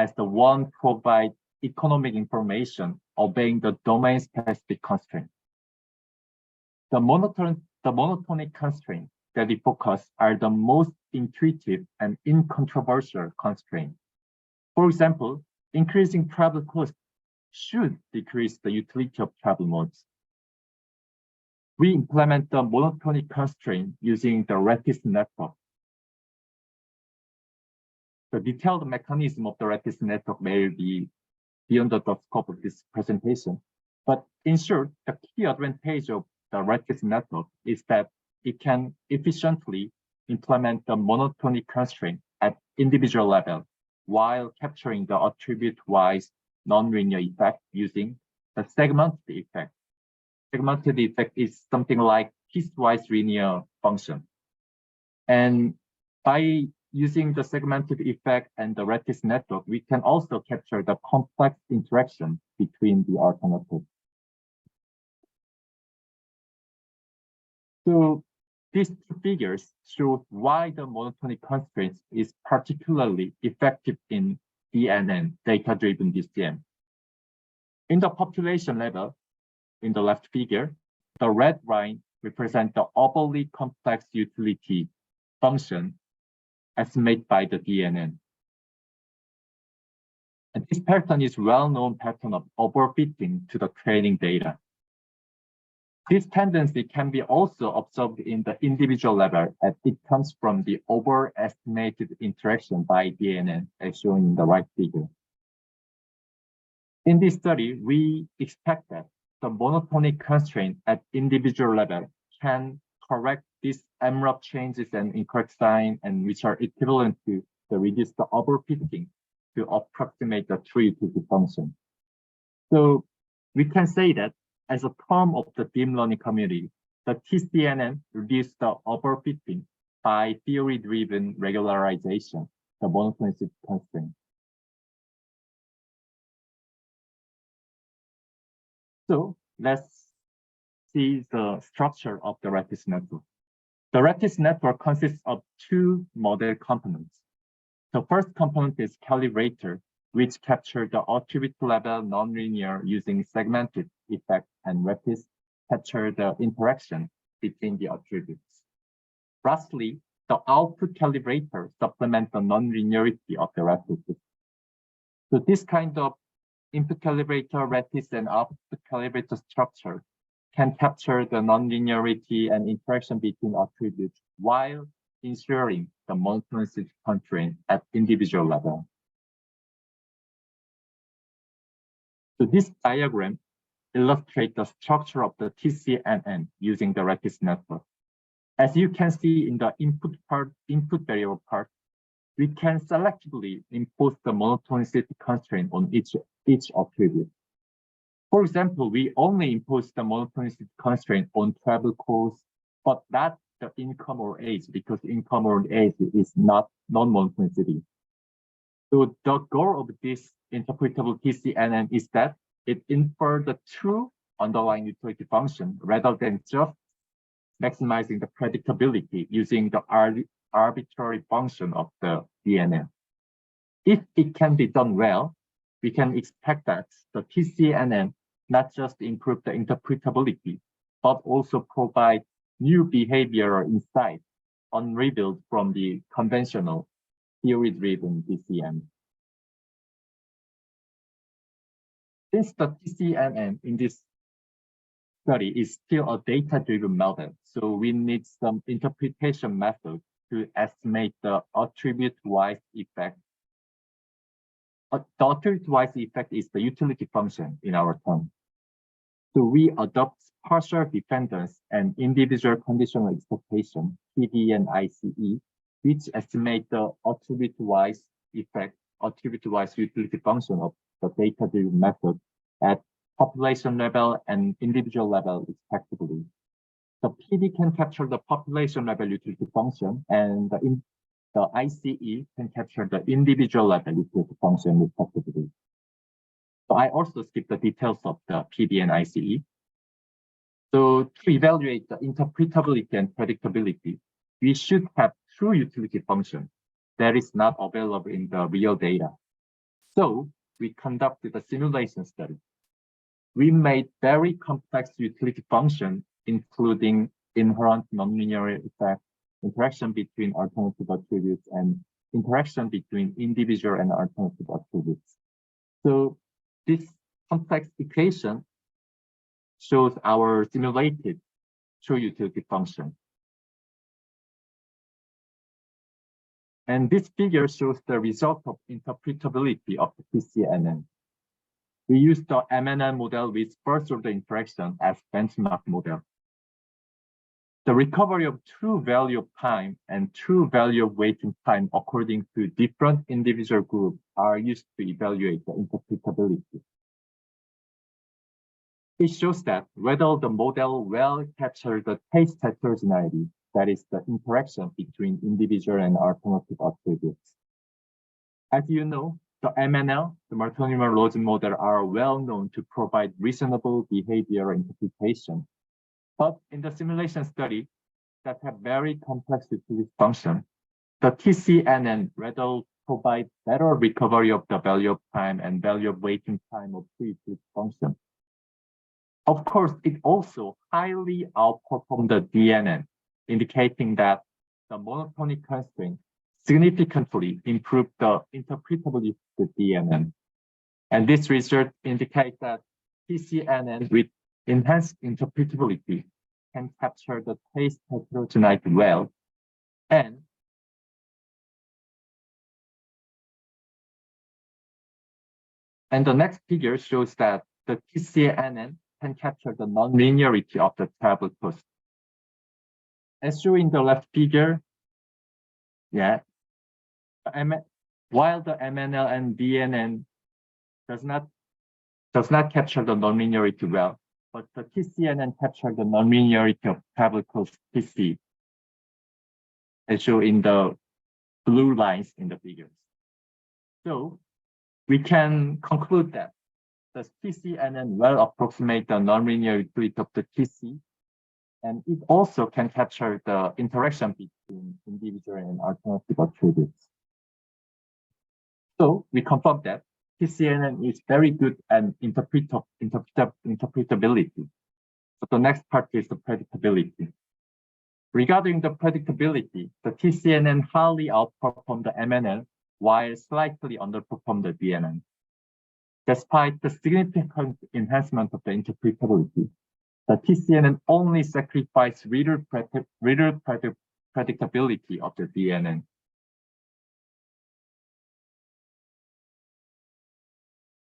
as the one provide economic information obeying the domain-specific constraint. The monotonic constraints that we focus are the most intuitive and incontroversial constraints. For example, increasing travel costs should decrease the utility of travel modes. We implement the monotonic constraint using the lattice network. The detailed mechanism of the lattice network may be beyond the scope of this presentation, but in short, the key advantage of the lattice network is that it can efficiently implement the monotonic constraint at individual level while capturing the attribute-wise nonlinear effect using the segmented effect. Segmented effect is something like piecewise linear function. And by using the segmented effect and the lattice network, we can also capture the complex interaction between the alternatives. So these two figures show why the monotonic constraint is particularly effective in DNN, data-driven DCM. In the population level, in the left figure, the red line represents the overly complex utility function estimated by the DNN. And this pattern is well-known pattern of overfitting to the training data. This tendency can be also observed in the individual level as it comes from the overestimated interaction by DNN as shown in the right figure. In this study, we expect that the monotonic constraint at individual level can correct these MRAP changes and incorrect sign, and which are equivalent to the reduce the overfitting to approximate the true utility function. So we can say that as a term of the deep learning community, the TCNN reduced the overfitting by theory-driven regularization, the monotonicity constraint. So let's see the structure of the lattice network. The lattice network consists of two model components. The first component is calibrator, which capture the attribute level nonlinear using segmented effect, and lattice capture the interaction between the attributes. Lastly, the output calibrator supplements the nonlinearity of the lattice. So this kind of input calibrator, lattice, and output calibrator structure can capture the nonlinearity and interaction between attributes while ensuring the monotonicity constraint at individual level. So this diagram illustrates the structure of the TCNN using the lattice network. As you can see in the input variable part, we can selectively impose the monotonicity constraint on each attribute. For example, we only impose the monotonicity constraint on travel costs, but not the income or age, because income or age is not non-monotonicity. So the goal of this interpretable TCNN is that it infers the true underlying utility function rather than just maximizing the predictability using the arbitrary function of the DNN. If it can be done well, we can expect that the TCNN not just improve the interpretability, but also provide new behavioral insights unrevealed from the conventional theory-driven DCM. Since the TCNN in this study is still a data-driven model, so we need some interpretation method to estimate the attribute-wise effect. The attribute-wise effect is the utility function in our term. So we adopt partial dependence and individual conditional expectation, PD and ICE, which estimate the attribute-wise effect, attribute-wise utility function of the data-driven method at population level and individual level respectively. The PD can capture the population level utility function, and the ICE can capture the individual level utility function respectively. So I also skip the details of the PD and ICE. So to evaluate the interpretability and predictability, we should have true utility function that is not available in the real data. So we conducted a simulation study. We made very complex utility functions, including inherent nonlinear effect, interaction between alternative attributes, and interaction between individual and alternative attributes. So this complex equation shows our simulated true utility function. And this figure shows the result of interpretability of the TCNN. We used the MNN model with first order interaction as benchmark model. The recovery of true value of time and true value of waiting time according to different individual groups are used to evaluate the interpretability. It shows that whether the model well captures the taste heterogeneity, that is the interaction between individual and alternative attributes. As you know, the MNL, the Monotonic model, are well known to provide reasonable behavioral interpretation. But in the simulation study that have very complex utility function, the TCNN rather provide better recovery of the value of time and value of waiting time of two utility function. Of course, it also highly outperformed the DNN, indicating that the monotonic constraint significantly improved the interpretability of the DNN. And this result indicates that TCNN with enhanced interpretability can capture the taste heterogeneity well. And the next figure shows that the TCNN can capture the nonlinearity of the travel cost. As shown in the left figure, while the MNL and DNN does not capture the nonlinearity well, but the TCNN capture the nonlinearity of travel cost TC, as shown in the blue lines in the figures. So we can conclude that the TCNN well approximate the nonlinear utility of the TC, and it also can capture the interaction between individual and alternative attributes. So we confirm that TCNN is very good at interpretability. So the next part is the predictability. Regarding the predictability, the TCNN highly outperformed the MNL while slightly underperformed the DNN. Despite the significant enhancement of the interpretability, the TCNN only sacrificed little predictability of the DNN.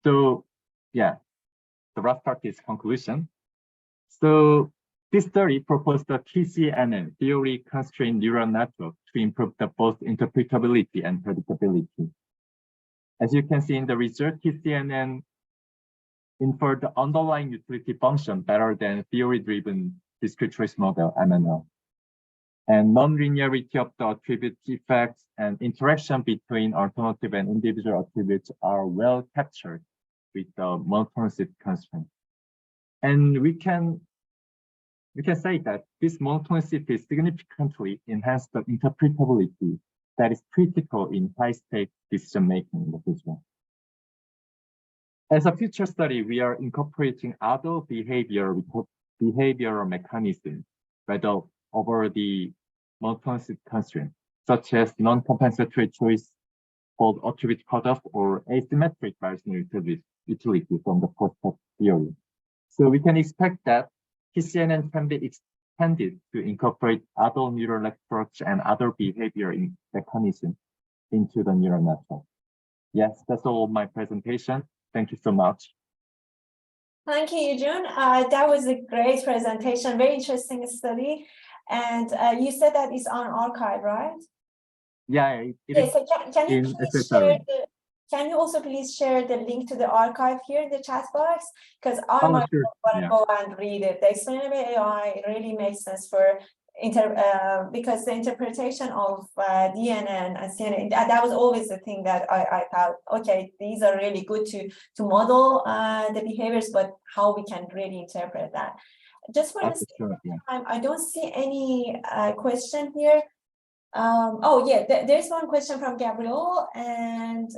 So the last part is conclusion. So this study proposed the TCNN, theory constrained neural network, to improve the both interpretability and predictability. As you can see in the result, TCNN inferred the underlying utility function better than theory-driven discrete trace model, MNL. And non-linearity of the attribute effects and interaction between alternative and individual attributes are well captured with the monotonicity constraint. And we can say that this monotonicity significantly enhanced the interpretability that is critical in high-stake decision-making in the future. As a future study, we are incorporating other behavioral mechanisms rather over the monotonicity constraint, such as non-compensatory choice called attribute cutoff or asymmetric Bayesian utility from the post-hoc theory. So we can expect that TCNN can be extended to incorporate other neural networks and other behavior mechanisms into the neural network. Yes, that's all of my presentation. Thank you so much. Thank you, Eui-Jin. That was a great presentation, very interesting study. And you said that it's on archive, right? Yeah, Yes. So can you also please share the link to the archive here in the chat box? Because I might want to go and read it. The explainable AI really makes sense for because the interpretation of DNN and CNN, that was always the thing that I thought, okay, these are really good to model the behaviors, but how we can really interpret that. Just for the time, I don't see any question here. Oh yeah, there's one question from Gabriel, and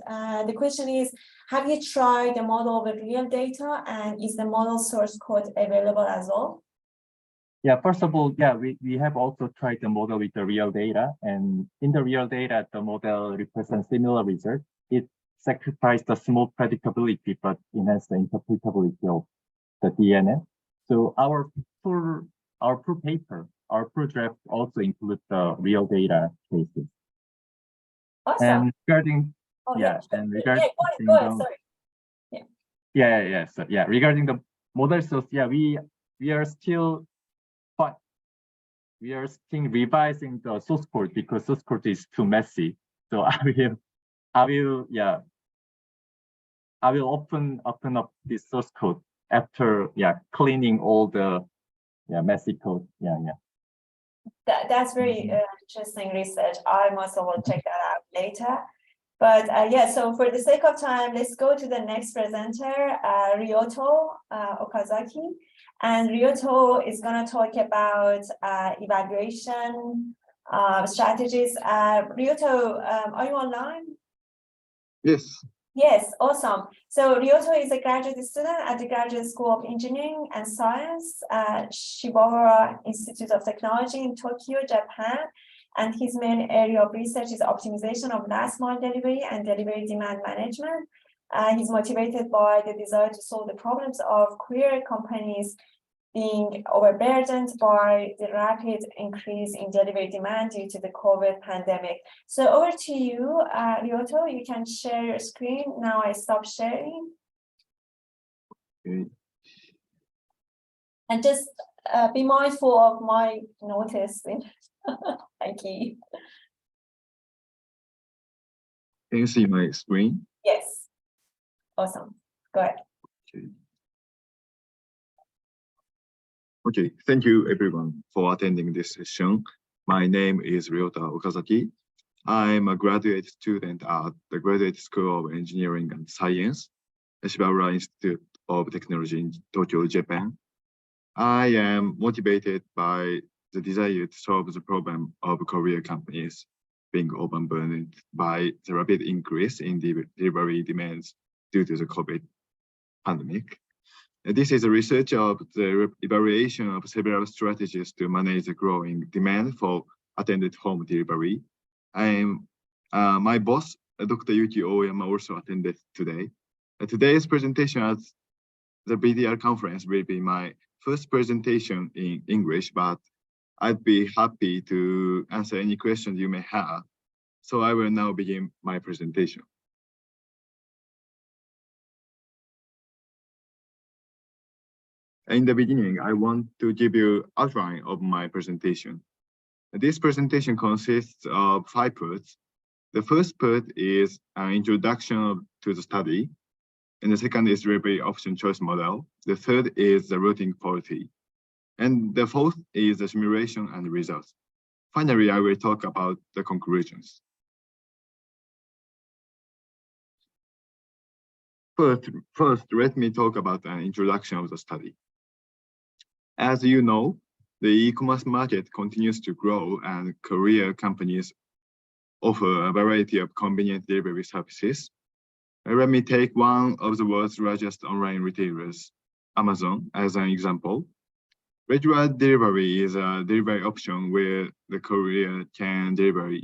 the question is, have you tried the model with real data, and is the model source code available as well? Yeah, first of all, yeah, we have also tried the model with the real data, and in the real data, the model represents similar results. It sacrificed the small predictability, but enhanced the interpretability of the DNA. So our full paper, our full draft also includes the real data cases. Awesome. And regarding, Oh, yeah, sure. and regarding, Go ahead, sorry. So yeah, regarding the model source, yeah, we are still revising the source code because source code is too messy. So I will open up this source code after cleaning all the messy code. That's very interesting research. I also will check that out later. But yeah, so for the sake of time, let's go to the next presenter, Ryota Okazaki. And Ryota is going to talk about evaluation strategies. Ryota, are you online? Yes. Yes, awesome. So Ryota is a graduate student at the Graduate School of Engineering and Science at Shibahara Institute of Technology in Tokyo, Japan. And his main area of research is optimization of last mile delivery and delivery demand management. He's motivated by the desire to solve the problems of courier companies being overburdened by the rapid increase in delivery demand due to the COVID pandemic. So over to you, Ryota, you can share your screen. Now I stop sharing. Okay. And just be mindful of my notice. Thank you. Can you see my screen? Yes. Awesome. Go ahead. Okay. Okay, thank you everyone for attending this session. My name is Ryota Okazaki. I'm a graduate student at the Graduate School of Engineering and Science, Shibahara Institute of Technology in Tokyo, Japan. I am motivated by the desire to solve the problem of courier companies being overburdened by the rapid increase in delivery demands due to the COVID pandemic. This is a research of the evaluation of several strategies to manage the growing demand for attended home delivery. My boss, Dr. Yuki Oyama, also attended today. Today's presentation at the BTR conference will be my first presentation in English, but I'd be happy to answer any questions you may have. So I will now begin my presentation. In the beginning, I want to give you an outline of my presentation. This presentation consists of 5 parts. The first part is an introduction to the study, and the second is delivery option choice model. The third is the routing quality, and the fourth is the simulation and results. Finally, I will talk about the conclusions. First, let me talk about an introduction of the study. As you know, the e-commerce market continues to grow and courier companies offer a variety of convenient delivery services. Let me take one of the world's largest online retailers, Amazon, as an example. Regular delivery is a delivery option where the courier can deliver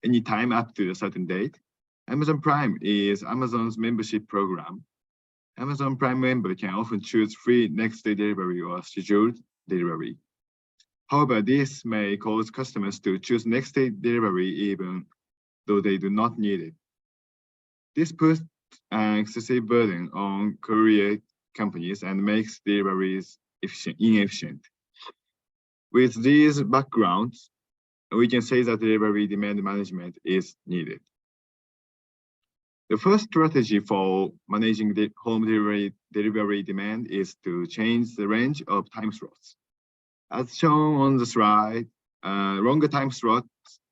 anytime up to a certain date. Amazon Prime is Amazon's membership program. Amazon Prime member can often choose free next day delivery or scheduled delivery. However, this may cause customers to choose next day delivery even though they do not need it. This puts an excessive burden on courier companies and makes deliveries inefficient. With these backgrounds, we can say that delivery demand management is needed. The first strategy for managing the home delivery demand is to change the range of time slots. As shown on the slide, longer time slots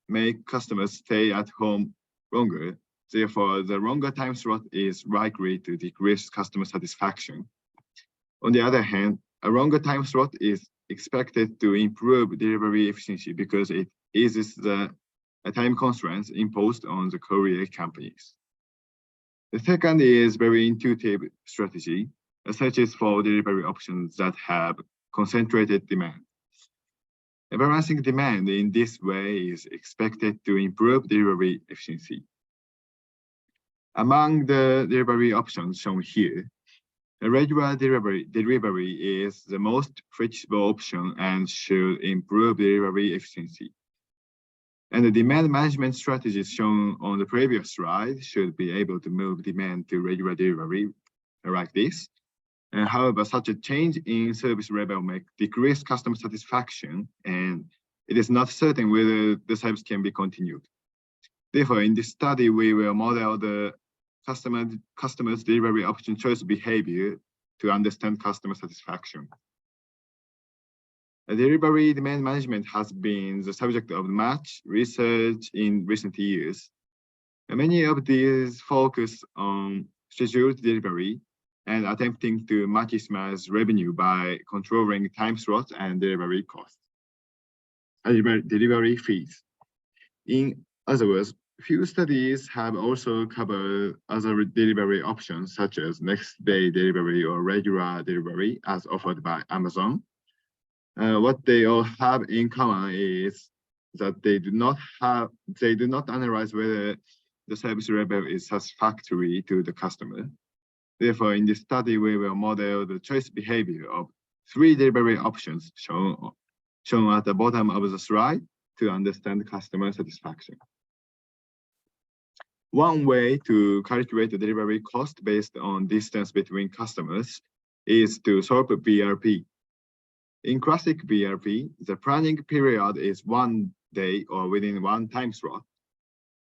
make customers stay at home longer. Therefore, the longer time slot is likely to decrease customer satisfaction. On the other hand, a longer time slot is expected to improve delivery efficiency because it eases the time constraints imposed on the courier companies. The second is very intuitive strategy, searches for delivery options that have concentrated demand. Balancing demand in this way is expected to improve delivery efficiency. Among the delivery options shown here, the regular delivery is the most flexible option and should improve delivery efficiency. And the demand management strategies shown on the previous slide should be able to move demand to regular delivery like this. However, such a change in service level may decrease customer satisfaction, and it is not certain whether the service can be continued. Therefore, in this study, we will model the customer's delivery option choice behavior to understand customer satisfaction. Delivery demand management has been the subject of much research in recent years. Many of these focus on scheduled delivery and attempting to maximize revenue by controlling time slots and delivery costs, delivery fees. In other words, few studies have also covered other delivery options such as next day delivery or regular delivery as offered by Amazon. What they all have in common is that they do not analyze whether the service level is satisfactory to the customer. Therefore, in this study, we will model the choice behavior of 3 delivery options shown at the bottom of the slide to understand customer satisfaction. One way to calculate the delivery cost based on distance between customers is to solve BRP. In classic BRP, the planning period is 1 day or within 1 time slot.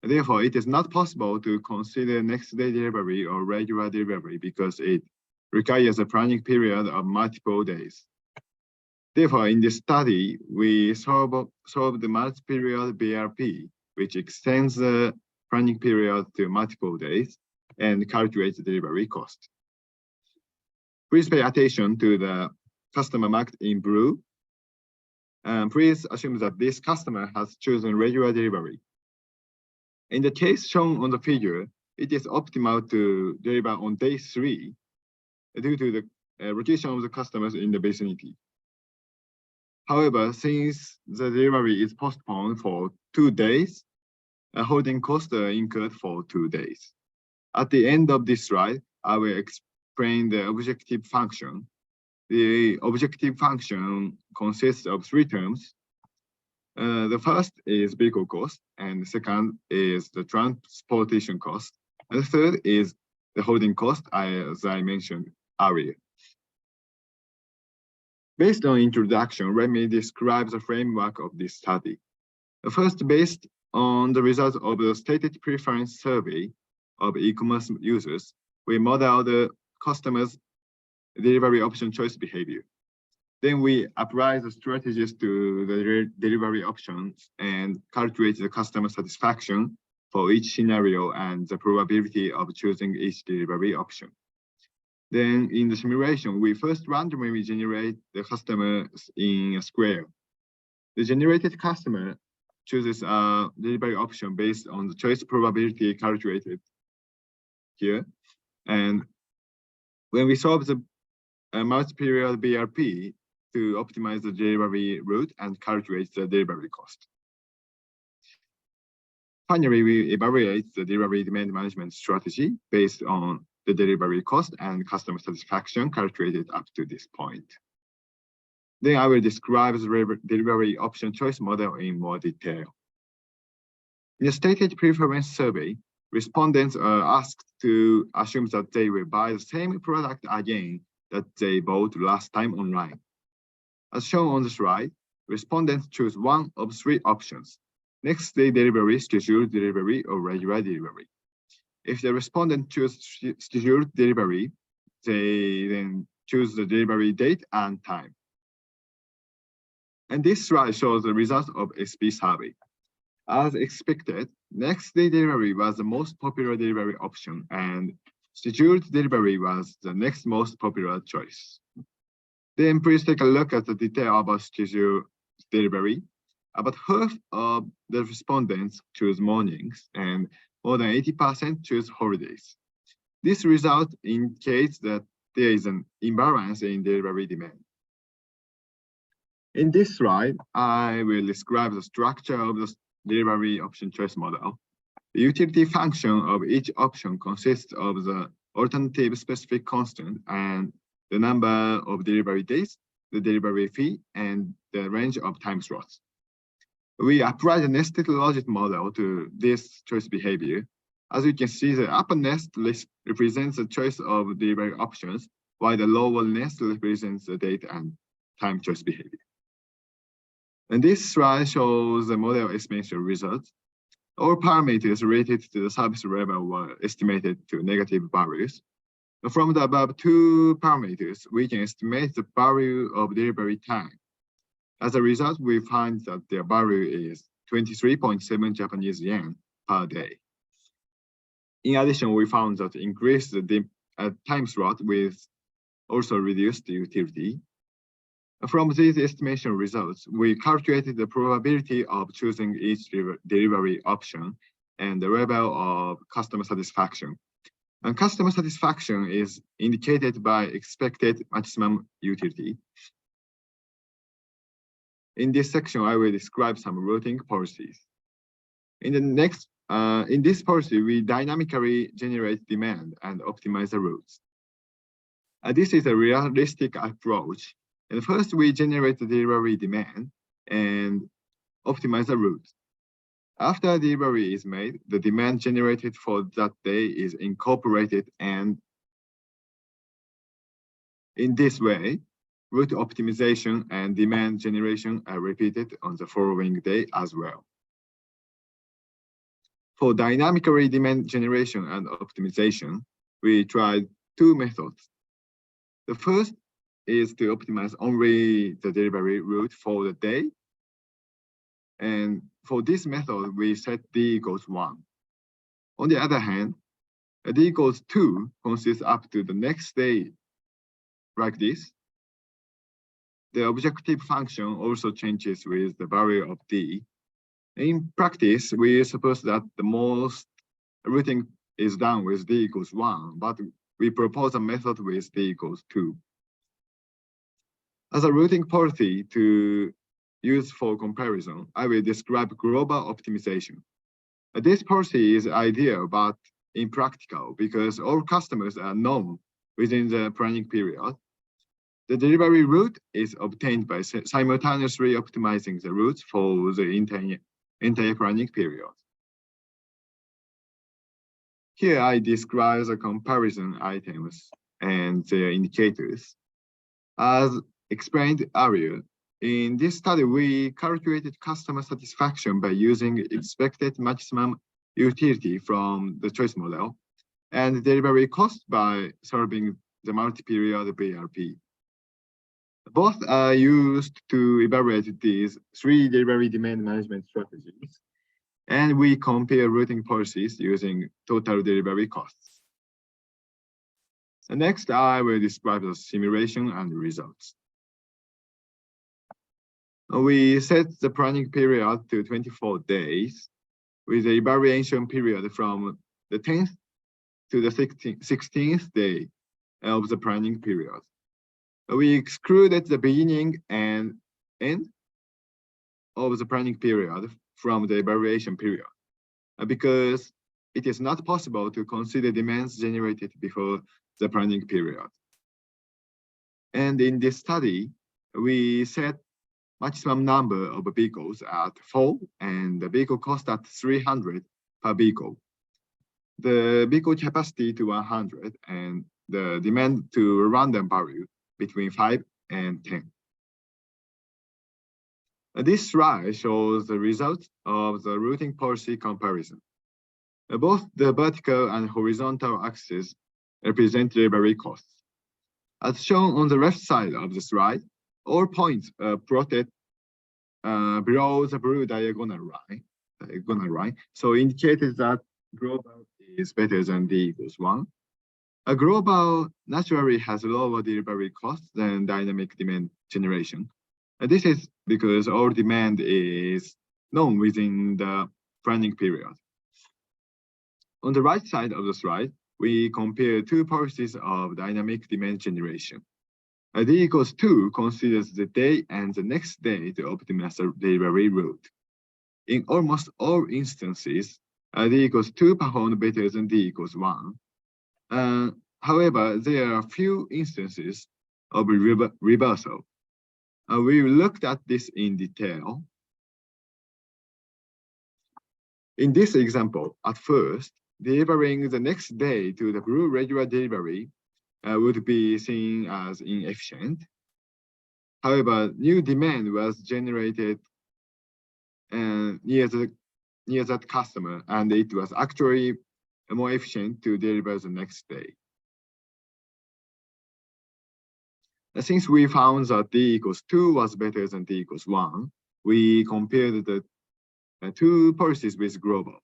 Therefore, it is not possible to consider next day delivery or regular delivery because it requires a planning period of multiple days. Therefore, in this study, we solve the multi-period BRP, which extends the planning period to multiple days and calculates the delivery cost. Please pay attention to the customer marked in blue. Please assume that this customer has chosen regular delivery. In the case shown on the figure, it is optimal to deliver on day 3 due to the location of the customers in the vicinity. However, since the delivery is postponed for 2 days, a holding cost incurred for 2 days. At the end of this slide, I will explain the objective function. The objective function consists of 3 terms. The first is vehicle cost, and the second is the transportation cost, and the third is the holding cost, as I mentioned earlier. Based on introduction, let me describe the framework of this study. First, based on the results of the stated preference survey of e-commerce users, we model the customer's delivery option choice behavior. Then we apply the strategies to the delivery options and calculate the customer satisfaction for each scenario and the probability of choosing each delivery option. Then in the simulation, we first randomly generate the customers in a square. The generated customer chooses a delivery option based on the choice probability calculated here. And when we solve the multi-period BRP to optimize the delivery route and calculate the delivery cost. Finally, we evaluate the delivery demand management strategy based on the delivery cost and customer satisfaction calculated up to this point. Then I will describe the delivery option choice model in more detail. In the stated preference survey, respondents are asked to assume that they will buy the same product again that they bought last time online. As shown on the slide, respondents choose one of 3 options: next day delivery, scheduled delivery, or regular delivery. If the respondent chooses scheduled delivery, they then choose the delivery date and time. And this slide shows the results of SP survey. As expected, next day delivery was the most popular delivery option, and scheduled delivery was the next most popular choice. Then please take a look at the detail about scheduled delivery. about half of the respondents choose mornings and more than 80% choose holidays. This result indicates that there is an imbalance in delivery demand. In this slide, I will describe the structure of the delivery option choice model. The utility function of each option consists of the alternative specific constant and the number of delivery days, the delivery fee, and the range of time slots. We apply the nested logic model to this choice behavior. As you can see, the upper nest list represents the choice of delivery options, while the lower nest represents the date and time choice behavior. And this slide shows the model estimation results. All parameters related to the service level were estimated to negative values. From the above two parameters, we can estimate the value of delivery time. As a result, we find that their value is 23.7 Japanese yen per day. In addition, we found that increased the time slot with also reduced the utility. From these estimation results, we calculated the probability of choosing each delivery option and the level of customer satisfaction. And customer satisfaction is indicated by expected maximum utility. In this section, I will describe some routing policies. In this policy, we dynamically generate demand and optimize the routes. This is a realistic approach. And first, we generate the delivery demand and optimize the route. After delivery is made, the demand generated for that day is incorporated, and in this way, route optimization and demand generation are repeated on the following day as well. For dynamically demand generation and optimization, we tried two methods. The first is to optimize only the delivery route for the day. And for this method, we set D equals 1. On the other hand, D equals 2 consists up to the next day like this. The objective function also changes with the value of D. In practice, we suppose that the most routing is done with D equals 1, but we propose a method with D equals 2. As a routing policy to use for comparison, I will describe global optimization. This policy is ideal, but impractical because all customers are known within the planning period. The delivery route is obtained by simultaneously optimizing the routes for the entire planning period. Here I describe the comparison items and their indicators. As explained earlier, in this study, we calculated customer satisfaction by using expected maximum utility from the choice model and delivery cost by solving the multi-period BRP. Both are used to evaluate these three delivery demand management strategies, and we compare routing policies using total delivery costs. Next, I will describe the simulation and results. We set the planning period to 24 days with the evaluation period from the 10th to the 16th day of the planning period. We excluded the beginning and end of the planning period from the evaluation period because it is not possible to consider demands generated before the planning period. And in this study, we set maximum number of vehicles at 4 and the vehicle cost at 300 per vehicle. The vehicle capacity to 100 and the demand to random value between 5 and 10. This slide shows the results of the routing policy comparison. Both the vertical and horizontal axes represent delivery costs. As shown on the left side of the slide, all points are plotted below the blue diagonal line. So indicated that global is better than D equals 1. A global naturally has lower delivery costs than dynamic demand generation This is because all demand is known within the planning period. On the right side of the slide, we compare two policies of dynamic demand generation. D equals 2 considers the day and the next day to optimize the delivery route. In almost all instances, D equals 2 performed better than D equals 1. However, there are few instances of reversal. We looked at this in detail. In this example, at first, delivering the next day to the blue regular delivery would be seen as inefficient. However, new demand was generated near that customer, and it was actually more efficient to deliver the next day. Since we found that D equals 2 was better than D equals 1, we compared the two policies with global.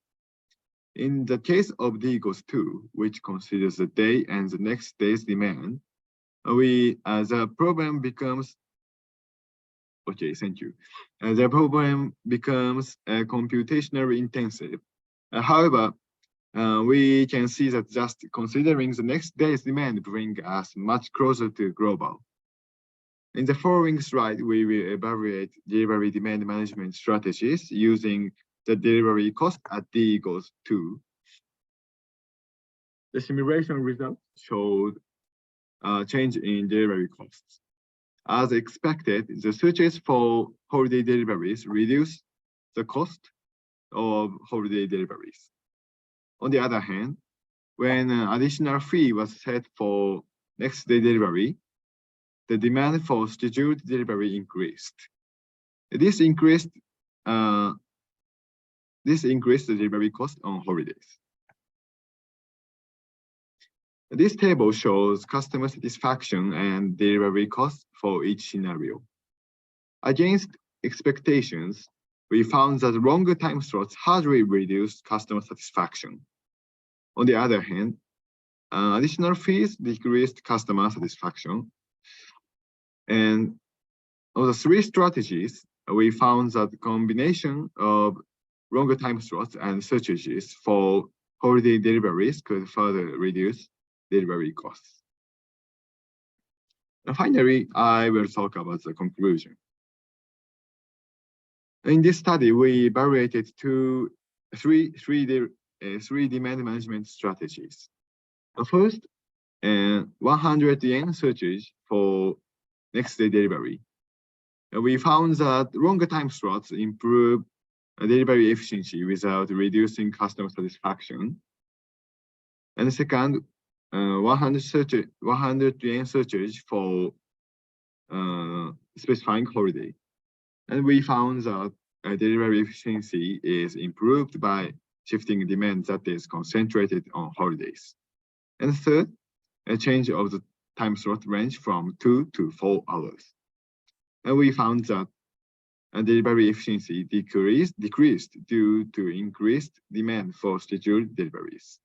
In the case of D equals 2, which considers the day and the next day's demand, the problem becomes, okay, thank you. The problem becomes computationally intensive. However, we can see that just considering the next day's demand brings us much closer to global. In the following slide, we will evaluate delivery demand management strategies using the delivery cost at D equals 2. The simulation results showed a change in delivery costs. As expected, the searches for holiday deliveries reduce the cost of holiday deliveries. On the other hand, when an additional fee was set for next day delivery, the demand for scheduled delivery increased. This increased the delivery cost on holidays. This table shows customer satisfaction and delivery costs for each scenario. Against expectations, we found that longer time slots hardly reduced customer satisfaction. On the other hand, additional fees decreased customer satisfaction. And of the three strategies, we found that the combination of longer time slots and surcharges for holiday deliveries could further reduce delivery costs. And finally, I will talk about the conclusion. In this study, we evaluated three demand management strategies. First, 100 yen surcharge for next day delivery. We found that longer time slots improve delivery efficiency without reducing customer satisfaction. And second, 100 yen surcharge for specifying holiday. And we found that delivery efficiency is improved by shifting demand that is concentrated on holidays. And third, a change of the time slot range from 2 to 4 hours. And we found that delivery efficiency decreased due to increased demand for scheduled deliveries.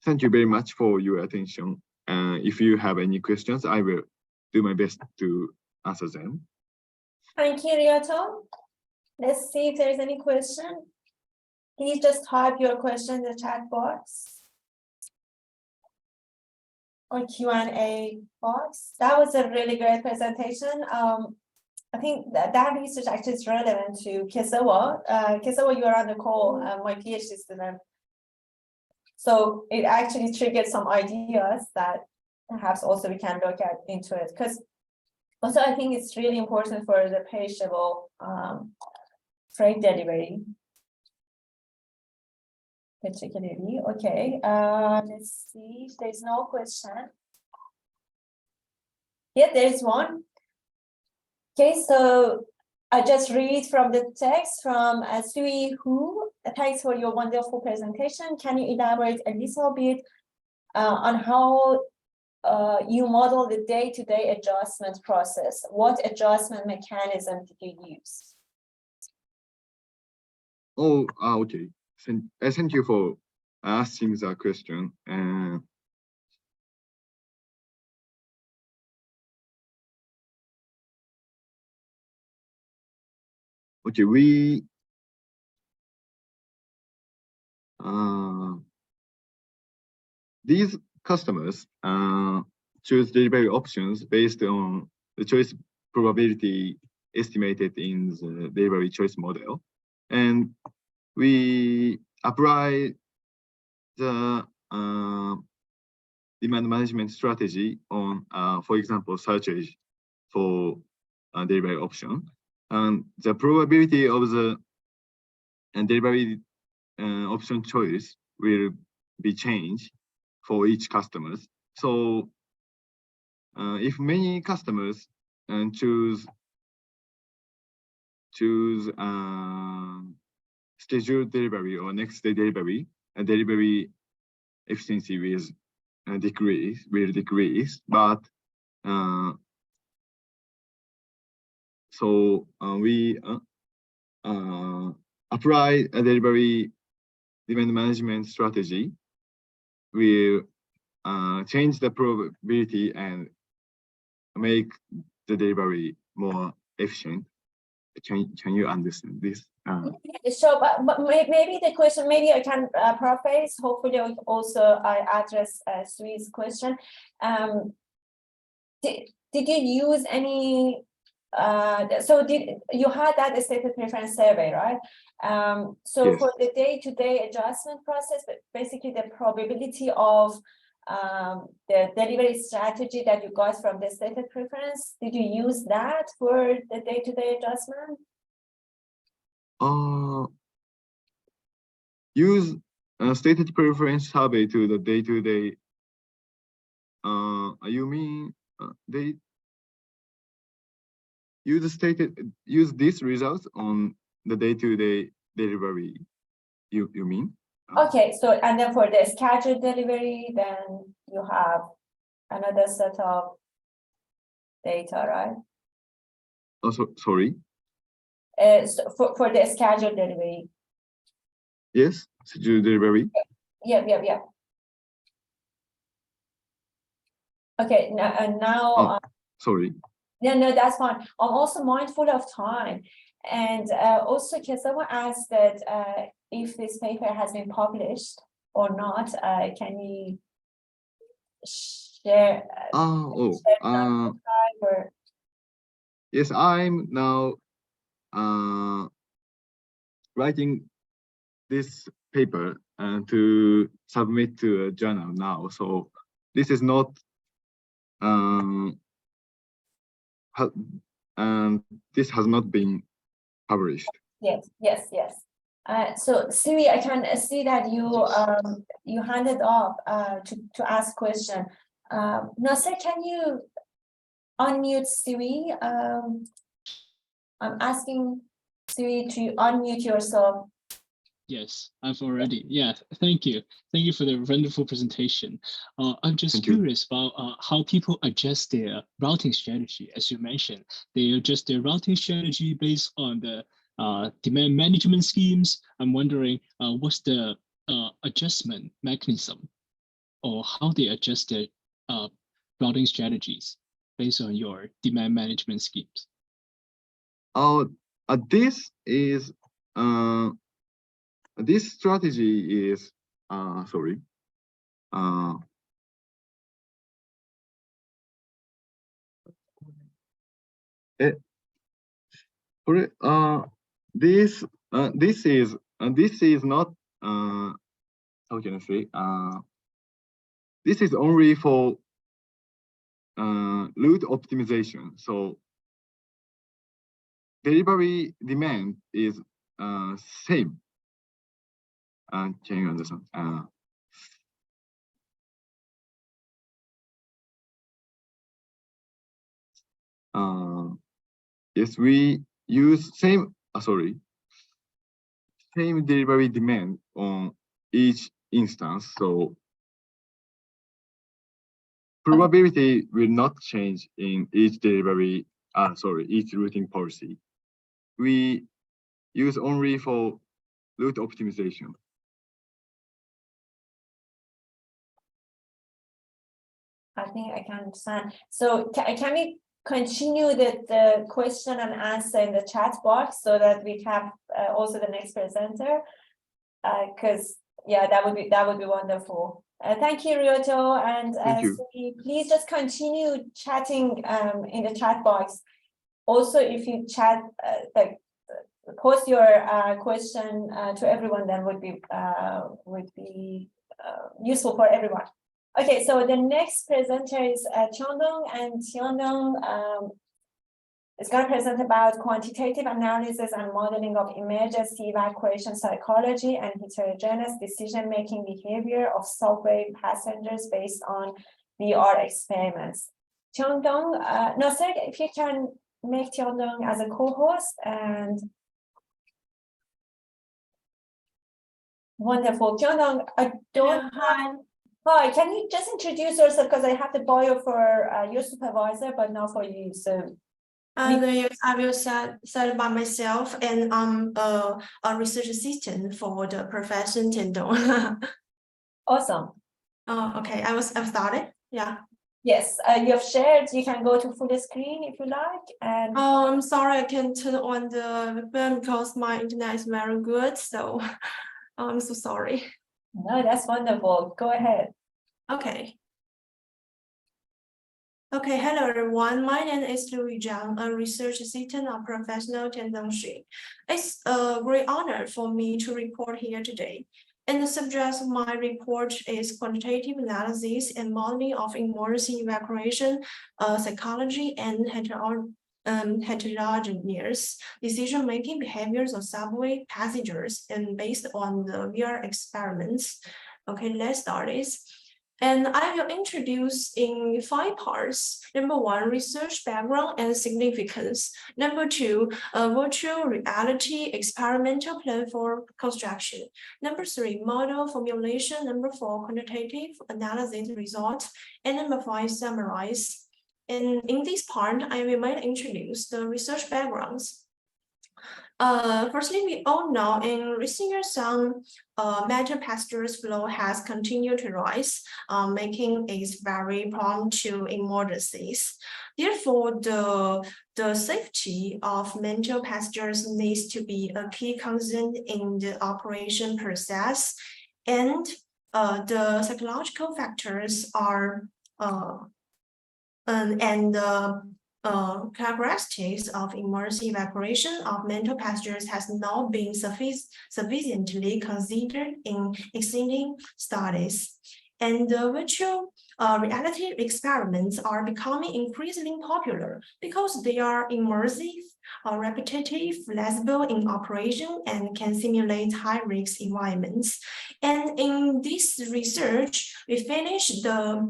Thank you very much for your attention. If you have any questions, I will do my best to answer them. Thank you, Ryota. Let's see if there's any question. Please just type your question in the chat box or Q&A box. That was a really great presentation. I think that research actually is relevant to Kesawa. Kesawa, you are on the call, my PhD student. So it actually triggered some ideas that perhaps also we can look at into it. Because also I think it's really important for the perishable freight delivery. Particularly, okay. Let's see if there's no question. Yeah, there's one. Okay, so I just read from the text from Sui Hu. Thanks for your wonderful presentation. Can you elaborate a little bit on how you model the day-to-day adjustment process? What adjustment mechanism did you use? Oh, okay. Thank you for asking that question. Okay, we these customers choose delivery options based on the choice probability estimated in the delivery choice model, and we apply the demand management strategy on, for example, searches for delivery option, and the probability of the delivery option choice will be changed for each customers. So if many customers choose scheduled delivery or next day delivery, and delivery efficiency will decrease. But so we apply a delivery demand management strategy. We change the probability and make the delivery more efficient. Can you understand this? So, but maybe the question, maybe I can paraphrase. Hopefully, I address Sui's question. Did you use any? So you had that stated preference survey, right? So Yes. for the day-to-day adjustment process, but basically the probability of the delivery strategy that you got from the stated preference, did you use that for the day-to-day adjustment? Use stated preference survey to the day-to-day. You mean they use these results on the day-to-day delivery? You mean? Okay, so and then for the scheduled delivery, then you have another set of data, right? Also, sorry. So for the scheduled delivery. Yes, scheduled delivery. Yeah. Okay, now. Sorry. No, that's fine. I'm also mindful of time, and also can someone ask that if this paper has been published or not? Can you share? Yes, I'm now writing this paper to submit to a journal now. So this is not this has not been published. Yes. So Siri, I can see that you handed off to ask question. Nasser, can you unmute Siri? I'm asking Siri to unmute yourself. Yes, I've already. Yeah, thank you. Thank you for the wonderful presentation. I'm just curious about how people adjust their routing strategy. As you mentioned, they adjust their routing strategy based on the demand management schemes. I'm wondering what's the adjustment mechanism, or how they adjust their routing strategies based on your demand management schemes. This is this strategy is sorry. This is not how can I say? This is only for route optimization. So delivery demand is same. Can you understand? Yes, we use same delivery demand on each instance. So probability will not change in each delivery. Each routing policy. We use only for route optimization. I think I can understand. So can we continue the question and answer in the chat box so that we have also the next presenter. Because yeah, that would be wonderful. Thank you, Ryota, and please just continue chatting in the chat box. Also, if you chat, post your question to everyone, then would be useful for everyone. Okay, so the next presenter is Tiandong, and Tiandong is going to present about quantitative analysis and modeling of emergency evacuation psychology and heterogeneous decision-making behavior of subway passengers based on VR experiments. Tiandong, Nasser, if you can make Tiandong as a co-host, and wonderful. Tiandong, I don't have. Hi, can you just introduce yourself, because I have the bio for your supervisor, but not for you. So. Yes, I will start by myself, and I'm a research assistant for the Professor Tiandong. Awesome. Okay, I've started. Yeah. Yes, you have shared. You can go to full screen if you like. And I'm sorry, I can't turn on the webcam because my internet is very good. So I'm so sorry. No, that's wonderful. Go ahead. Okay. Okay, hello everyone. My name is Eui-Jin, a research assistant of Professor Tiandong. It's a great honor for me to report here today. And the subject of my report is quantitative analysis and modeling of emergency evacuation, psychology, and heterogeneous decision-making behaviors of subway passengers, and based on the VR experiments. Okay, let's start this. And I will introduce in 5 parts. Number 1, research background and significance. Number 2, virtual reality experimental plan for construction. Number 3, model formulation. Number 4, quantitative analysis results. And number 5, summarize. And in this part, I will introduce the research backgrounds. Firstly, we all know in recent years, some metal passengers flow has continued to rise, making it very prone to emergencies. Therefore, the safety of mental passengers needs to be a key concern in the operation process, and the psychological factors are characteristics of emergency evacuation of mental passengers has not been sufficiently considered in existing studies. And the virtual reality experiments are becoming increasingly popular because they are immersive, repetitive, flexible in operation, and can simulate high-risk environments. And in this research, we finished the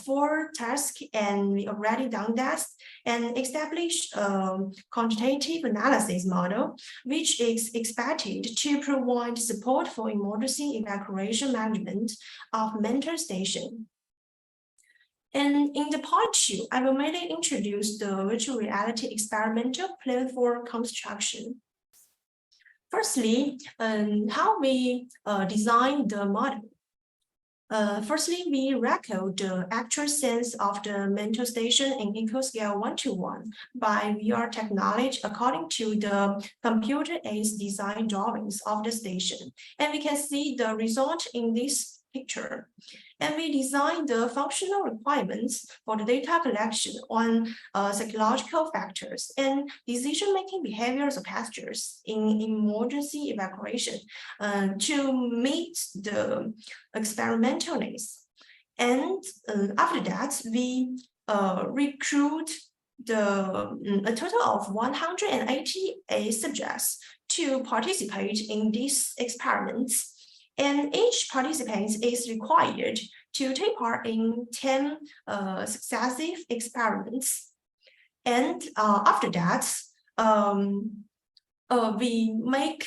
4 tasks, and we already done that, and established a quantitative analysis model, which is expected to provide support for emergency evacuation management of mental station. And in the part 2, I will mainly introduce the virtual reality experimental plan for construction. Firstly, how we design the model. Firstly, we record the actual sense of the mental station in equal scale 1:1 by VR technology according to the computer-aided design drawings of the station. And we can see the result in this picture. And we design the functional requirements for the data collection on psychological factors and decision-making behaviors of passengers in emergency evacuation to meet the experimental needs. And after that, we recruit a total of 188 subjects to participate in these experiments. And each participant is required to take part in 10 successive experiments. And after that, we make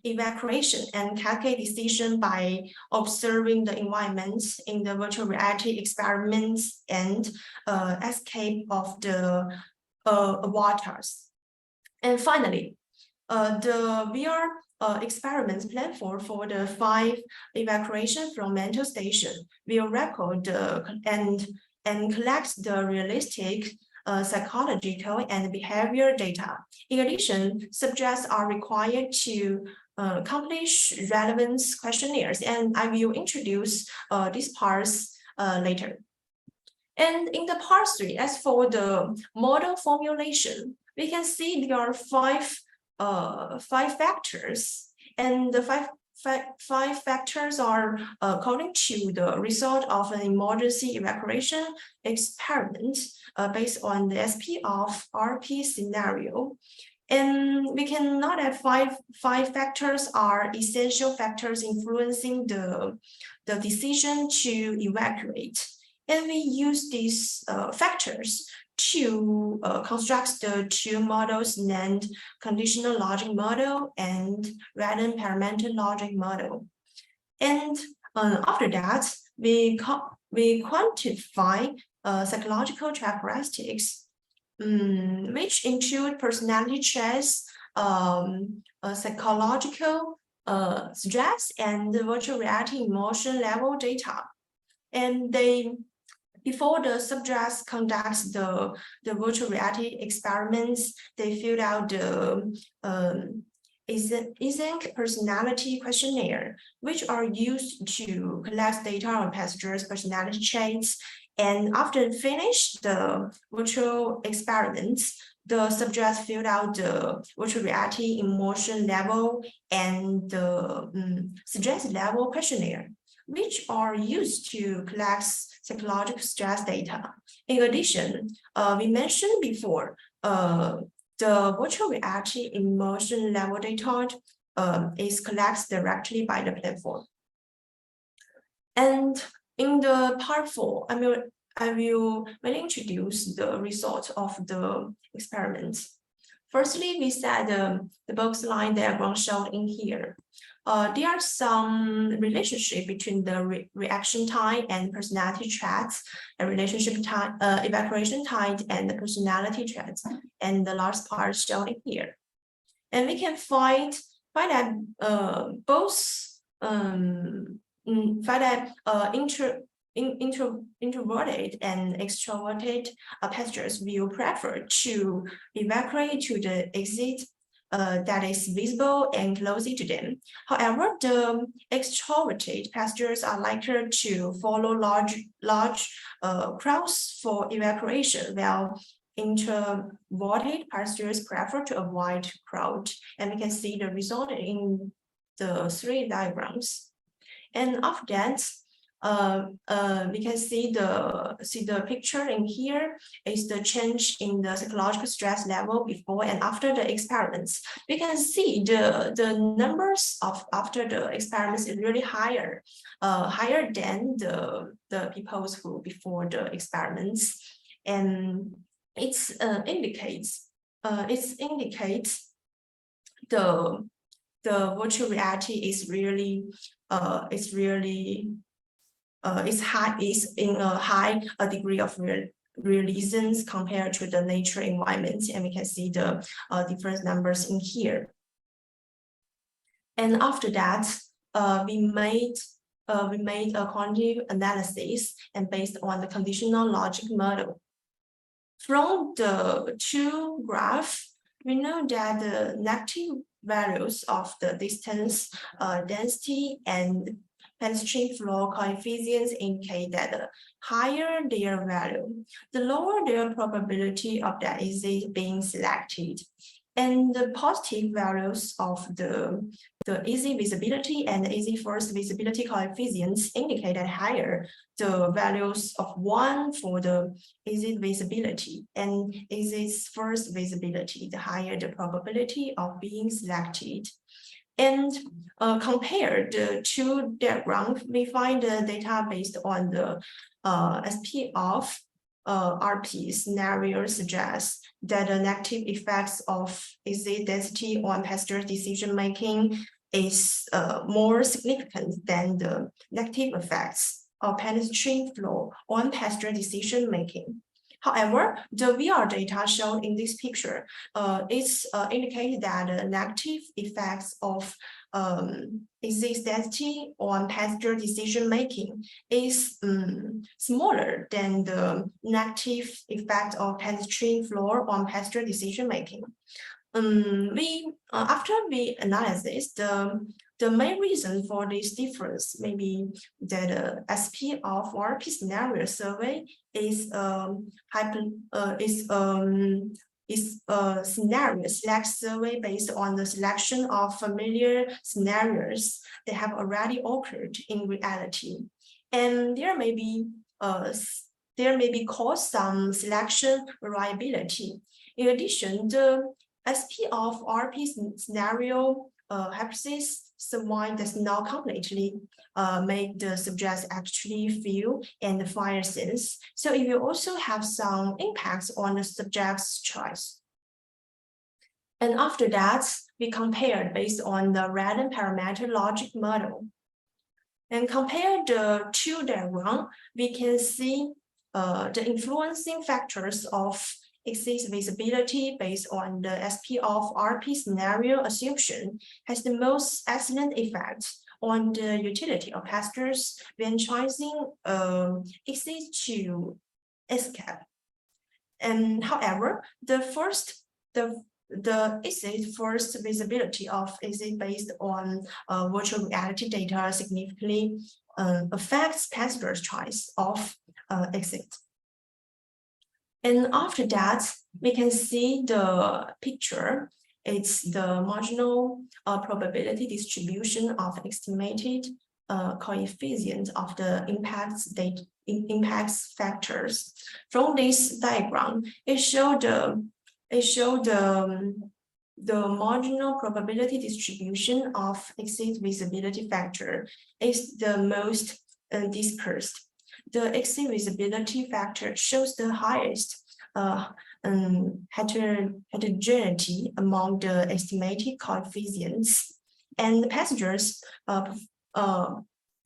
evacuation and calculate decision by observing the environment in the virtual reality experiments and escape of the waters. And finally, the VR experiments planned for the 5 evacuation from mental station will record and collects the realistic psychological and behavior data. In addition, subjects are required to accomplish relevance questionnaires, and I will introduce these parts later. And in the part 3, as for the model formulation, we can see there are five factors, and the five factors are according to the result of an emergency evacuation experiment based on the SP of RP scenario. And we can note that five factors are essential factors influencing the decision to evacuate. And we use these factors to construct the two models named conditional logic model and random parameter logic model. And after that, we quantify psychological characteristics, which include personality traits, psychological stress, and virtual reality emotion level data. And before the subjects conduct the virtual reality experiments, they filled out the Eui-Jin personality questionnaire, which are used to collect data on passengers' personality traits. And after finish the virtual experiments, the subjects filled out the virtual reality emotion level and the stress level questionnaire, which are used to collect psychological stress data. In addition, we mentioned before, the virtual reality emotion level data is collected directly by the platform. And in the part 4, I will introduce the results of the experiments. Firstly, we said the box line diagram shown in here. There are some relationship between the reaction time and personality traits, a relationship time, evacuation time, and the personality traits, and the last part shown in here. And we can find that introverted and extroverted passengers will prefer to evacuate to the exit that is visible and closely to them. However, the extroverted passengers are likely to follow large crowds for evacuation, while introverted passengers prefer to avoid crowd. And we can see the result in the 3 diagrams. And after that, we can see the picture in here is the change in the psychological stress level before and after the experiments. We can see the numbers of after the experiments is really higher than the people who before the experiments, and it indicates the virtual reality is really is in a high degree of realism compared to the nature environment, and we can see the different numbers in here. And after that, we made a quantitative analysis and based on the conditional logic model. From the 2 graphs, we know that the negative values of the distance, density, and pedestrian flow coefficients indicate that the higher their value, the lower their probability of that exit being selected. And the positive values of the easy visibility and easy first visibility coefficients indicate that higher the values of 1 for the easy visibility and easy first visibility, the higher the probability of being selected. And compare the 2 diagrams, we find the data based on the SP of RP scenario suggests that the negative effects of exit density on passenger decision making is more significant than the negative effects of pedestrian flow on passenger decision making. However, the VR data shown in this picture is indicated that the negative effects of exit density on passenger decision making is smaller than the negative effect of pedestrian flow on passenger decision making. After we analyze the main reason for this difference may be that SP of RP scenario survey is scenario select survey based on the selection of familiar scenarios that have already occurred in reality, and there may be caused some selection variability. In addition, the SP of RP scenario hypothesis survive does not completely make the subjects actually feel and fire sense. So it will also have some impacts on the subject's choice. And after that, we compared based on the random parameter logic model. And compare the two diagrams, we can see the influencing factors of exit visibility based on the SP of RP scenario assumption has the most excellent effect on the utility of passengers when choosing exit to escape. And however, the exit first visibility of exit based on virtual reality data significantly affects passengers' choice of exit. And after that, we can see the picture. It's the marginal probability distribution of estimated coefficient of the impacts factors. From this diagram, it showed the marginal probability distribution of exit visibility factor is the most dispersed. The exit visibility factor shows the highest heterogeneity among the estimated coefficients, and the passengers'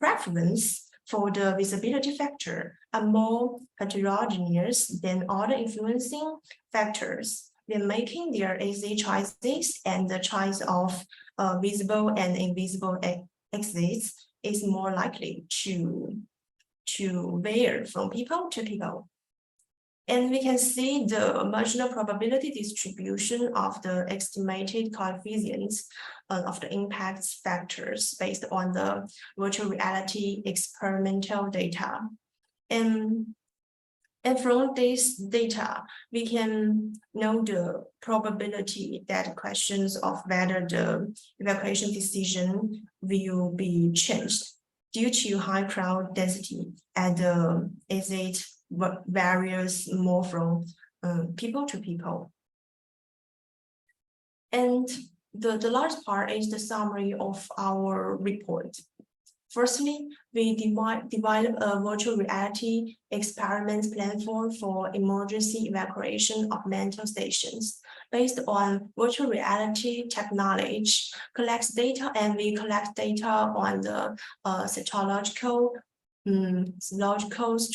preference for the visibility factor are more heterogeneous than other influencing factors when making their exit choices, and the choice of visible and invisible exits is more likely to vary from people to people. And we can see the marginal probability distribution of the estimated coefficients of the impact factors based on the virtual reality experimental data. And from this data, we can know the probability that questions of whether the evacuation decision will be changed due to high crowd density at the exit varies more from people to people. And the last part is the summary of our report. Firstly, we developed a virtual reality experiment platform for emergency evacuation of mental stations based on virtual reality technology, collects data, and we collect data on the psychological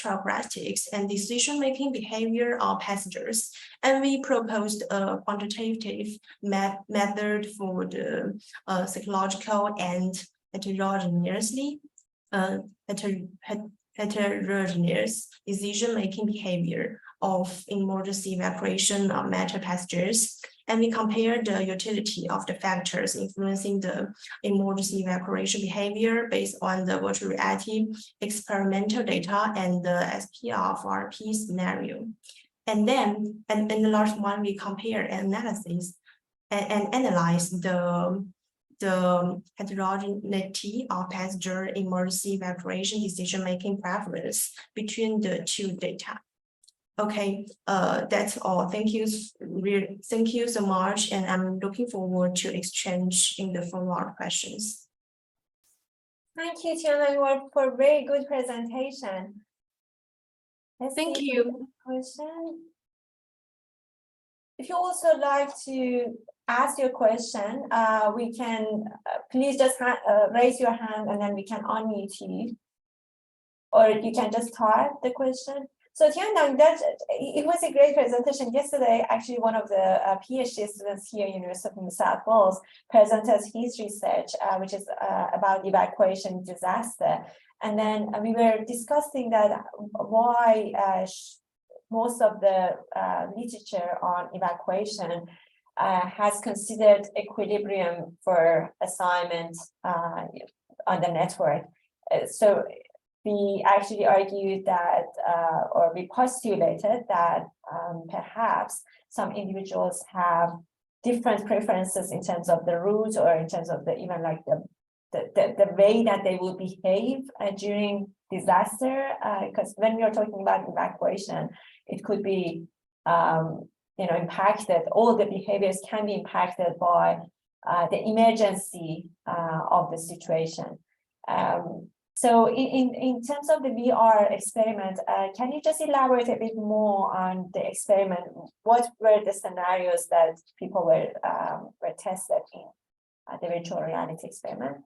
characteristics and decision-making behavior of passengers. And we proposed a quantitative method for the psychological and heterogeneous decision-making behavior of emergency evacuation of mental passengers. And we compared the utility of the factors influencing the emergency evacuation behavior based on the virtual reality experimental data and the SPR-RP scenario. And then, and in the last one, we compare and analyze the heterogeneity of passenger emergency evacuation decision-making preference between the two data. Okay, that's all. Thank you so much, and I'm looking forward to exchange in the follow-up questions. Thank you, Tiandong, for a very good presentation. Thank you. Question. If you also like to ask your question, we can please just raise your hand and then we can unmute you. Or you can just type the question. So Tiandong, it was a great presentation yesterday. Actually, one of the PhD students here, University of New South Wales, presented his research, which is about evacuation disaster. And then we were discussing that why most of the literature on evacuation has considered equilibrium for assignment on the network. So we actually argued that, or we postulated that perhaps some individuals have different preferences in terms of the route or in terms of the even like the way that they will behave during disaster. Because when you're talking about evacuation, it could be impacted. All the behaviors can be impacted by the emergency of the situation. So in terms of the VR experiment, can you just elaborate a bit more on the experiment? What were the scenarios that people were tested in the virtual reality experiment?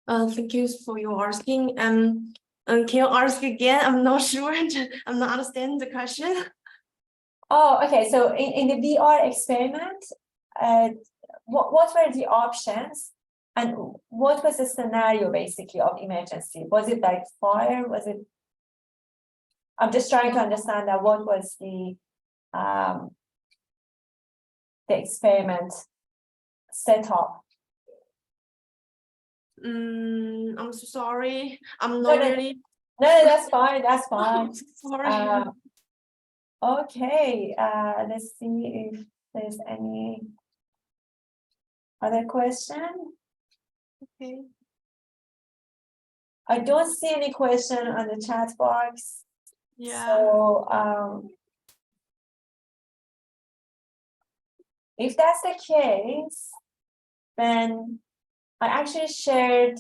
Thank you for your asking. Can you ask again? I'm not sure. I'm not understanding the question. Oh, okay. So in the VR experiment, what were the options and what was the scenario basically of emergency? Was it like fire? Was it? I'm just trying to understand that what was the experiment setup? I'm so sorry. I'm not really. No, that's fine. That's fine. Sorry. Okay. Let's see if there's any other question. Okay. I don't see any question on the chat box. Yeah. So if that's the case, then I actually shared